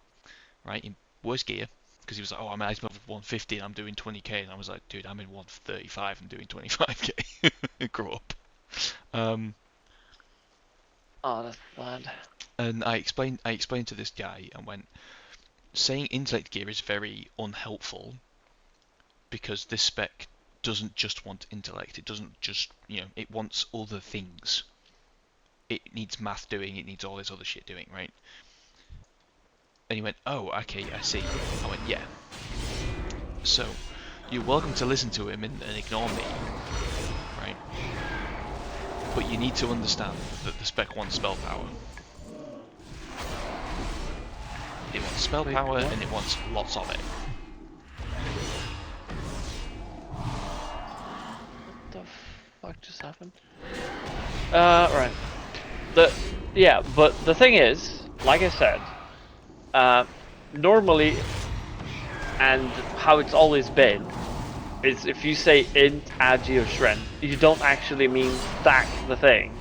right, in worse gear, because he was like, oh, I'm at level 150 and I'm doing 20k, and I was like, dude, I'm in 135 and doing 25k. Grow up. Oh, that's bad. And I explained to this guy and went, saying intellect gear is very unhelpful, because this spec doesn't just want intellect, it doesn't just, it wants other things. It needs math doing, it needs all this other shit doing, right? And he went, oh, okay, I see. I went, yeah. So, you're welcome to listen to him and ignore me, right? But you need to understand that the spec wants spell power. It wants spell power and it wants lots of it. What the fuck just happened? Right. But the thing is, like I said, normally, and how it's always been, is if you say int, agi, or strength, you don't actually mean stack the thing.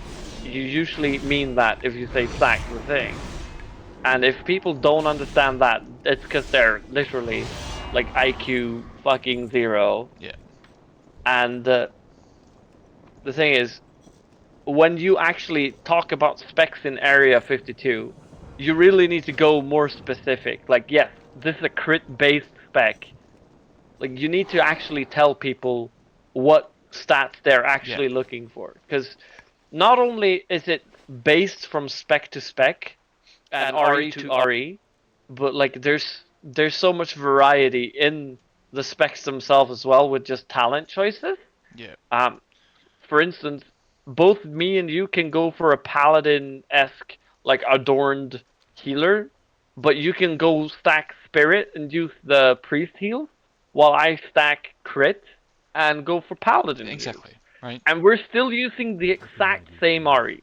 You usually mean that if you say stack the thing. And if people don't understand that, it's because they're literally like IQ fucking 0. Yeah. And the thing is, when you actually talk about specs in Area 52, you really need to go more specific. Like, yes, this is a crit-based spec. Like, you need to actually tell people what stats they're actually looking for. Because not only is it based from spec to spec and RE to RE, but like there's so much variety in the specs themselves as well, with just talent choices. Yeah. For instance, both me and you can go for a paladin-esque, like, adorned healer, but you can go stack spirit and use the priest heal, while I stack crit and go for paladin Exactly. heals. Right. And we're still using the exact same REs.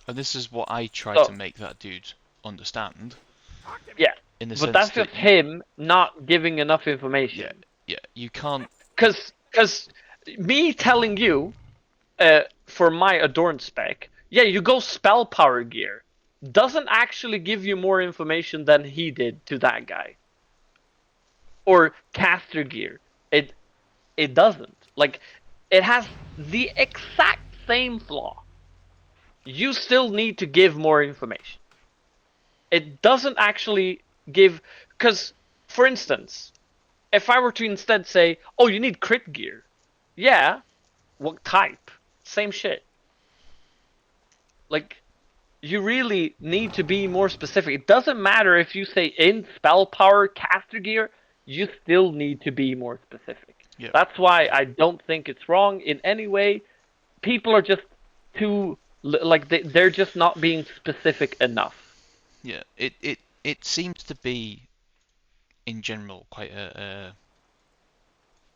And this is what I try to make that dude understand. Yeah. In the But sense that's that just him not giving enough information. Yeah. You can't. Because me telling you, for my adorned spec, yeah, you go spell power gear, doesn't actually give you more information than he did to that guy. Or caster gear, it doesn't. Like, it has the exact same flaw. You still need to give more information. It doesn't actually give, because, for instance, if I were to instead say, oh, you need crit gear, yeah, what type? Same shit. Like, you really need to be more specific. It doesn't matter if you say in spell power caster gear, you still need to be more specific. Yeah. That's why I don't think it's wrong in any way. People are just too like they're just not being specific enough. Yeah. It seems to be in general quite an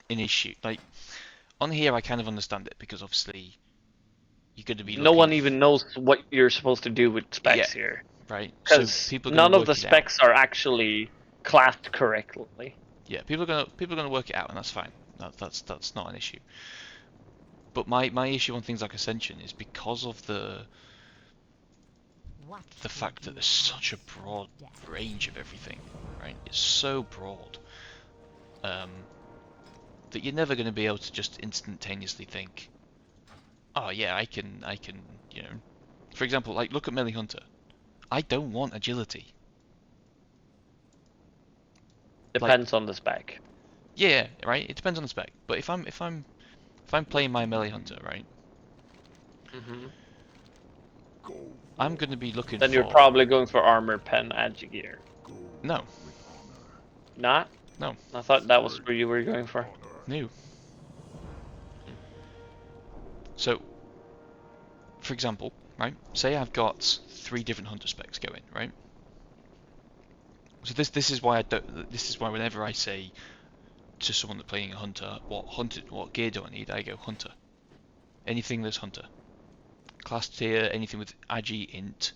issue. Like on here, I kind of understand it because obviously you're going to be No looking. one even knows what you're supposed to do with Yeah. specs here, Right. So because people are going none to of the work it out. specs are actually classed correctly. Yeah. People are going to work it out, and that's fine. That's not an issue. But my issue on things like Ascension is because of What the would fact that you there's such a have broad done? range of everything, right? It's so broad um, that you're never going to be able to just instantaneously think, oh yeah, I can, you know. For example, like look at Melee Hunter. I don't want agility. Like, Depends on the spec. yeah, right. It depends on the spec. But if I'm playing my Melee Hunter, right, Hmm. Go I'm going to be looking Then you're for probably going for armor, pen, agi gear. go no, with honor. Not? no, I thought that was Straight where you were going with for. honor. new. So, for example, right, say I've got 3 different Hunter specs going, right. So this is why I don't. This is why whenever I say to someone that's playing a hunter, what gear do I need? I go hunter. Anything that's hunter. Class tier, anything with agi int,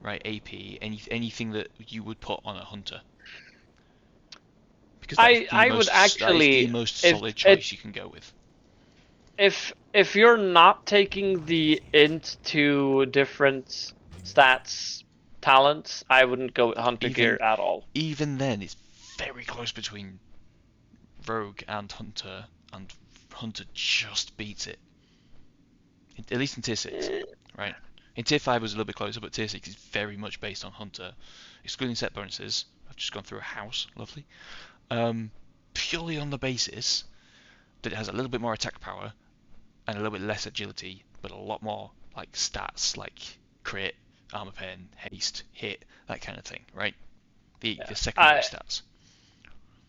right? AP, anything that you would put on a hunter. Because I would that is the actually, most if solid it choice you can go with. if you're not taking the int to different stats talents, I wouldn't go with hunter gear Even at all. even then, it's very close between rogue and hunter just beats it. At least in tier 6, right? In tier 5 was a little bit closer, but tier 6 is very much based on hunter, excluding set bonuses. I've just gone through a house, lovely. Purely on the basis that it has a little bit more attack power and a little bit less agility, but a lot more like stats like crit, armor pen, haste, hit, that kind of thing, right? The Yeah. secondary stats.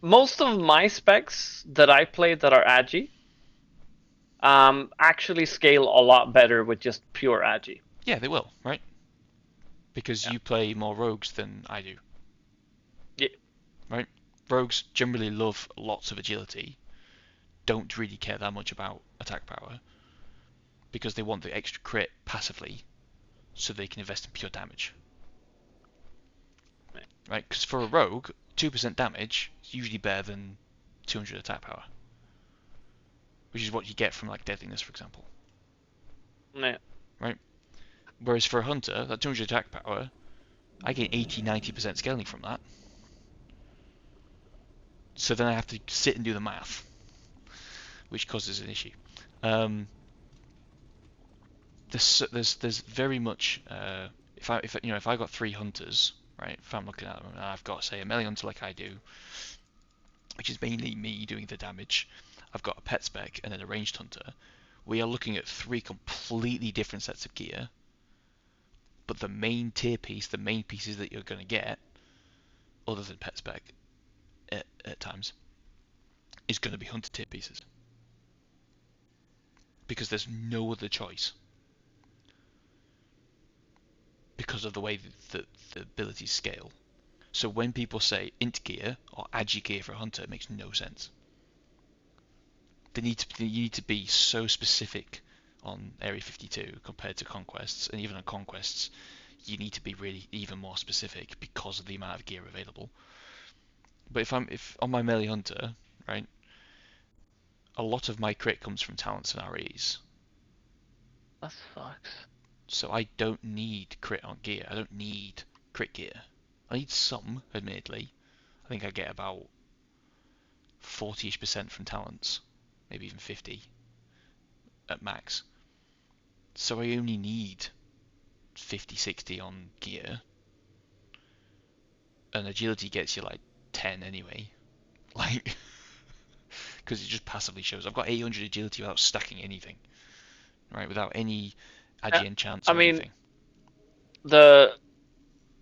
Most of my specs that I play that are agi, actually scale a lot better with just pure agi. Yeah, they will, right? Because Yeah. you play more rogues than I do, Yeah. right? Rogues generally love lots of agility, don't really care that much about attack power, because they want the extra crit passively, so they can invest in pure damage. Right? Because for a rogue, 2% damage is usually better than 200 attack power, which is what you get from like deadliness, for example. Yeah. Right? Whereas for a hunter, that 200 attack power, I get 80-90% scaling from that. So then I have to sit and do the math, which causes an issue. There's very much if I got 3 hunters, right? If I'm looking at them and I've got say a melee hunter like I do, which is mainly me doing the damage. I've got a pet spec and then a ranged hunter. We are looking at 3 completely different sets of gear, but the main tier piece, the main pieces that you're going to get, other than pet spec at times, is going to be hunter tier pieces. Because there's no other choice. Because of the way that the abilities scale. So when people say int gear or agi gear for a hunter, it makes no sense. You need to be so specific on Area 52 compared to Conquests, and even on Conquests, you need to be really even more specific because of the amount of gear available. But if on my melee hunter, right, a lot of my crit comes from talents and REs, That sucks. so I don't need crit on gear. I don't need crit gear. I need some, admittedly. I think I get about 40-ish% from talents, maybe even 50 at max. So I only need 50-60 on gear, and agility gets you like 10 anyway. Like, because it just passively shows. I've got 800 agility without stacking anything, right? Without any Yeah. agi enchants I or mean, anything. the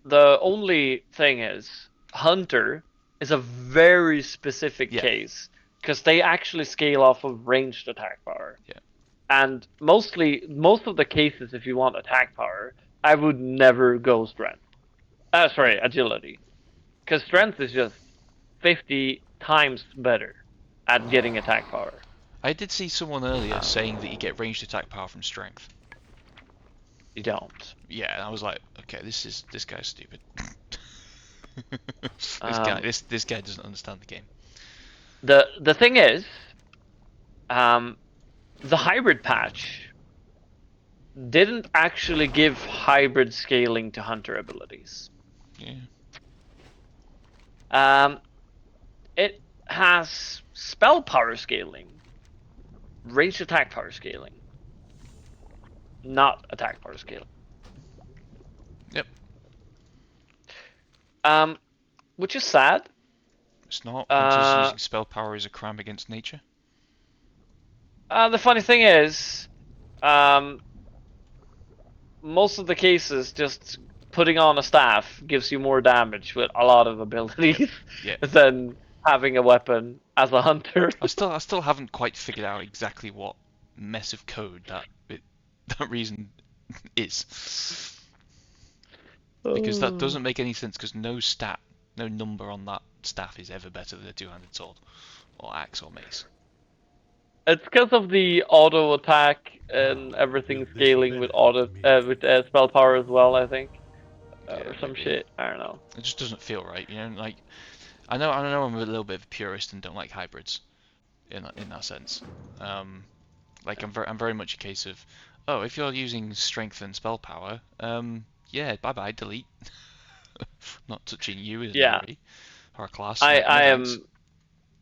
the only thing is, Hunter is a very specific Yeah. case because they actually scale off of ranged attack power. Yeah. And most of the cases, if you want attack power, I would never go strength. Sorry, agility, because strength is just 50 times better at getting attack power. I did see someone earlier Um, saying that you get ranged attack power from strength. you don't. Yeah, and I was like, okay, this guy's stupid. Um, This guy doesn't understand the game. the thing is, um, the hybrid patch didn't actually give hybrid scaling to hunter abilities. Yeah. Um, it has spell power scaling, ranged attack power scaling, not attack power scaling. Yep. Which is sad. It's not. Hunters Uh, using spell power is a crime against nature. the funny thing is, um, most of the cases, just putting on a staff gives you more damage with a lot of abilities Yeah. than having a weapon as a hunter. I still haven't quite figured out exactly what mess of code that reason is. Because that doesn't make any sense, because no number on that staff is ever better than a two-handed sword, or axe, or mace. It's because of the auto attack and How will everything this scaling with benefit me? spell power as well, I think, Yeah, or some maybe. shit. I don't know. It just doesn't feel right, you know. Like I know I'm a little bit of a purist and don't like hybrids in that sense. Like I'm very much a case of, oh, if you're using strength and spell power, yeah, bye bye, delete. Not touching you as an Yeah, AoE or a class. I Like, no I thanks. am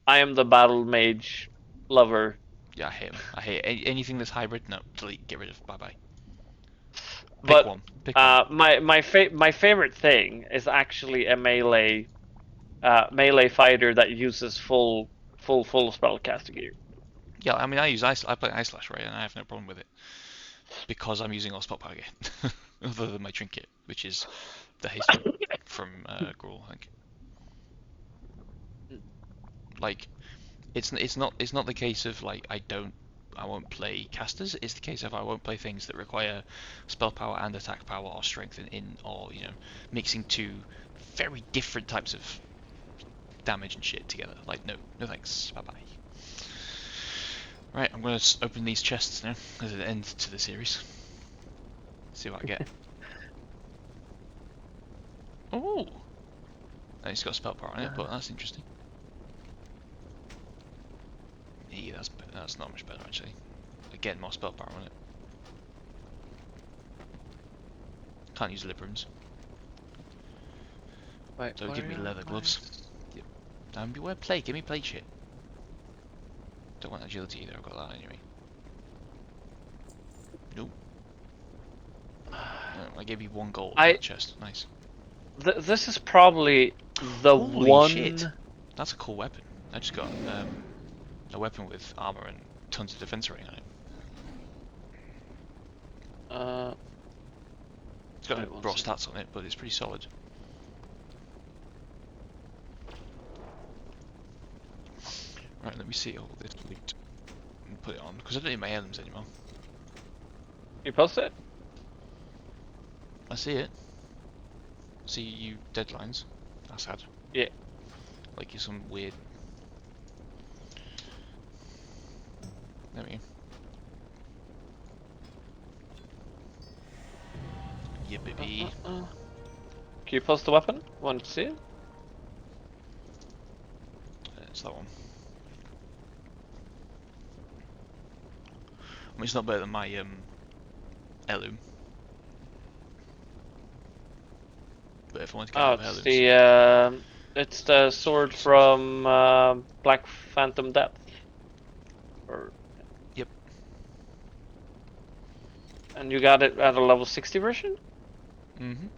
I am the battle mage lover, Yeah, I hate them. I hate anything that's hybrid. No, delete, get rid of, bye bye. Pick but one. Pick one. my favorite thing is actually a melee fighter that uses full spell casting gear. Yeah, I mean, I play Ice Slash, right, and I have no problem with it because I'm using all spot power gear, other than my trinket, which is the haste one from Gruul, I think. Like, it's not the case of like I won't play casters. It's the case of I won't play things that require spell power and attack power or strength or mixing two very different types of damage and shit together. Like, no thanks, bye bye. Right, I'm gonna open these chests now as an end to the series. See what I get. Oh, and it's got spell power on it, but that's interesting. Yeah, that's not much better actually. Again, more spell power on it. Can't use Librams. Wait, So give me leather gloves. Yep. And beware plate. Give me plate shit. Don't want agility either. I've got that anyway. Nope. No, I gave you 1 gold for the chest. Nice. This is probably the Holy one. shit! That's a cool weapon. I just got a weapon with armor and tons of defense rating on it. It's got no raw stats on it, but it's pretty solid. Right, let me see all this loot and put it on, because I don't need my items anymore. You post it? I see it. See you deadlines. That's sad. Yeah. Like you're some weird. There we go. Yeah, baby. Can you post the weapon? Want to see it? It's that one. I mean, it's not better than my heirloom. But if I want to get out of heirlooms, it's the sword from Black Phantom Depth. Or yep. And you got it at a level 60 version? Mhm.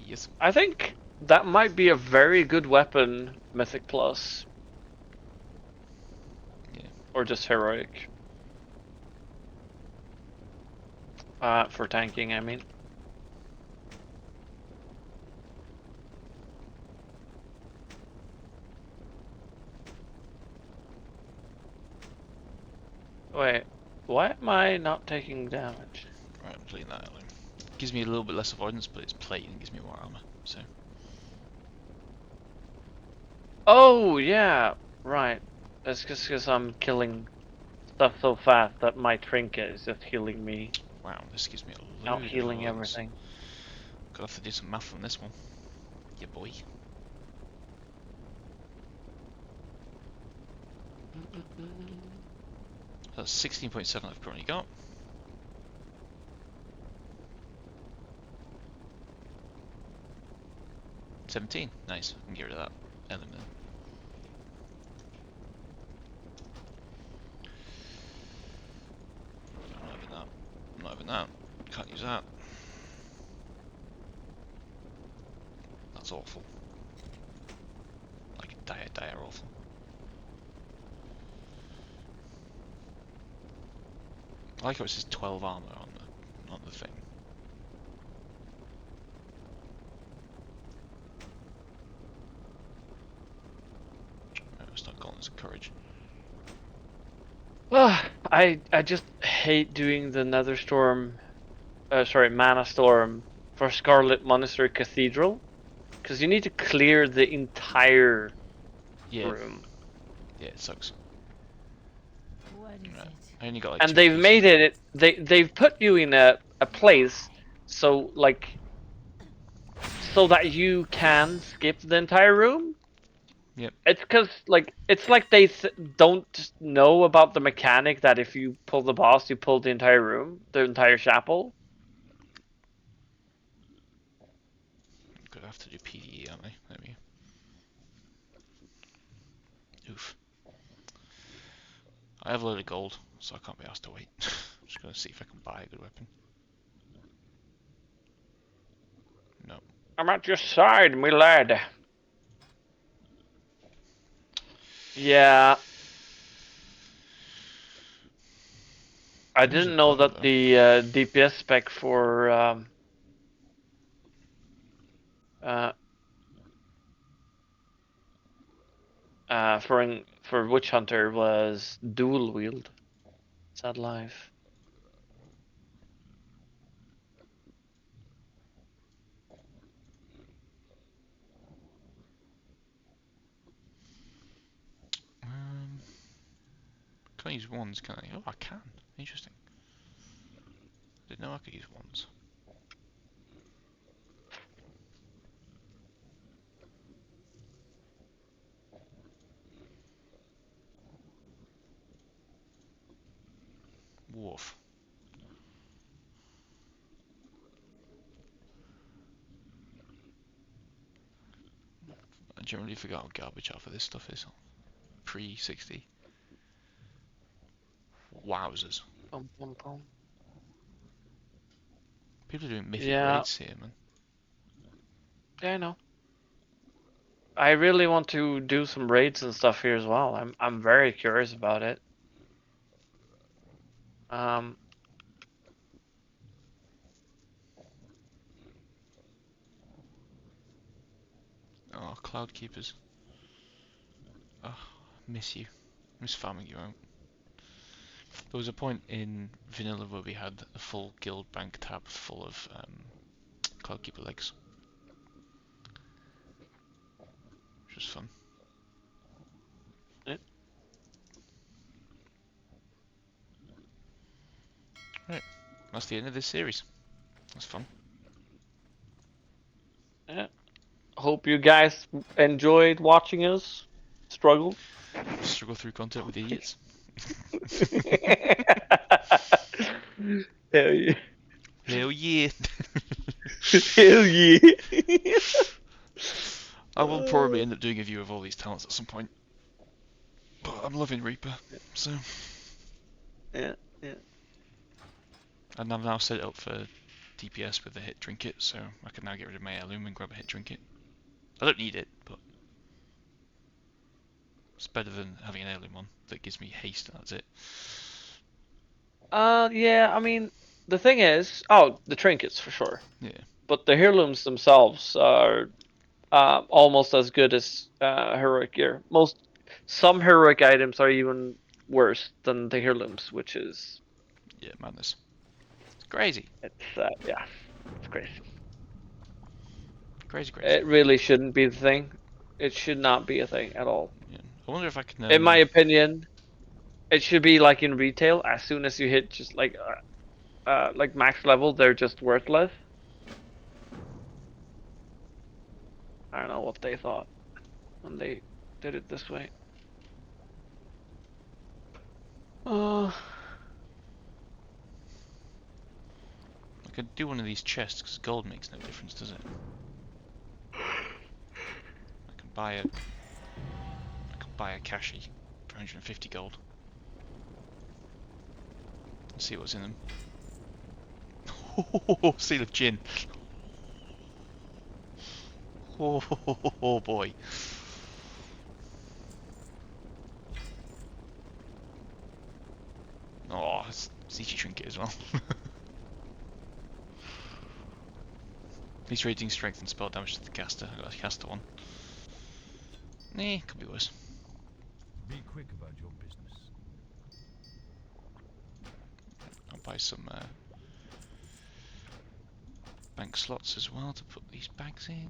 Yes. I think that might be a very good weapon, Mythic Plus. Yeah. Or just heroic. For tanking, I mean. Wait, why am I not taking damage? Right, I'm deleting that heirloom. Gives me a little bit less avoidance, but it's plate and gives me more armor. So Oh, yeah, right. That's just because I'm killing stuff so fast that my trinket is just healing me, wow, this gives me a out load of healing avoidance. everything. Gonna have to do some math on this one. Yeah, boy. That's 16.7 I've currently got. $17. Nice. I can get rid of that element. I'm not having that. I'm not having that. Can't use that. That's awful. Like dire awful. I like how it says 12 armor on the thing. Right, let's start calling this a courage. I just hate doing the Nether Storm, sorry, Mana Storm for Scarlet Monastery Cathedral, because you need to clear the entire Yeah, room. yeah, it sucks. What is Right. it? I only got like And 2 they've pieces. made it, they've put you in a place so like so that you can skip the entire room. Yep. It's because like it's like they don't know about the mechanic that if you pull the boss, you pull the entire room, the entire chapel. Gonna have to do PDE, aren't I? There we go. Oof. I have a load of gold, so I can't be asked to wait. I'm just gonna see if I can buy a good weapon. No. I'm at your side, my lad. Yeah, I There's a didn't know bow that though. the DPS spec uh, for Witch Hunter was dual wield. Sad life. Um, can I use wands? Can I? Oh, I can. Interesting. Didn't know I could use wands. Woof. I generally forget how garbage half of this stuff is. Pre-60. Wowzers. Boom, boom, boom. People are doing mythic Yeah, raids here, man. yeah, I know. I really want to do some raids and stuff here as well. I'm very curious about it. Um, Oh, cloud keepers. Oh, miss you. Miss farming you out. There was a point in vanilla where we had a full guild bank tab full of cloudkeeper legs, which was fun. yeah, Right, that's the end of this series. That's fun. yeah. Hope you guys enjoyed watching us struggle. Struggle through content with idiots. Hell yeah. Hell yeah! Hell yeah. I will probably end up doing a view of all these talents at some point. But I'm loving Reaper, so. Yeah, yeah. And I've now set it up for DPS with the hit trinket, so I can now get rid of my heirloom and grab a hit trinket. I don't need it, but it's better than having an heirloom on that gives me haste and that's it. Yeah, I mean, the thing is, oh, the trinkets for sure. Yeah. But the heirlooms themselves are almost as good as heroic gear. Some heroic items are even worse than the heirlooms, which is Yeah, madness. It's crazy. yeah, it's crazy. Crazy, crazy. It really shouldn't be the thing. It should not be a thing at all. Yeah. I wonder if I can. In my opinion, it should be like in retail. As soon as you hit just like max level, they're just worthless. I don't know what they thought when they did it this way. Uh, I could do one of these chests because gold makes no difference, does it? I can buy a. I could buy a Kashi for 150 gold. Let's see what's in them. Oh, seal of gin. Oh boy. Oh, it's CG trinket as well. He's rating strength and spell damage to the caster. I got a caster one. Could be worse. Be quick about your business. I'll buy some bank slots as well to put these bags in.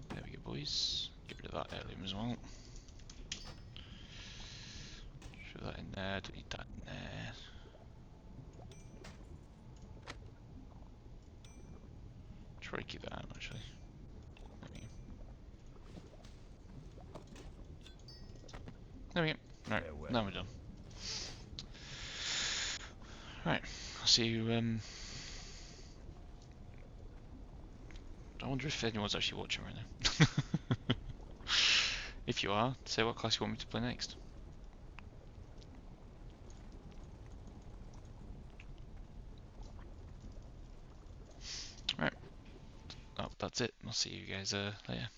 There we go, boys. Get rid of that heirloom as well. Throw that in there, don't need that in there. Try to keep that out actually. There we go. Right, Farewell. now we're done. Right, I'll see you. I wonder if anyone's actually watching right now. If you are, say what class you want me to play next. Right, oh, that's it. I'll see you guys later.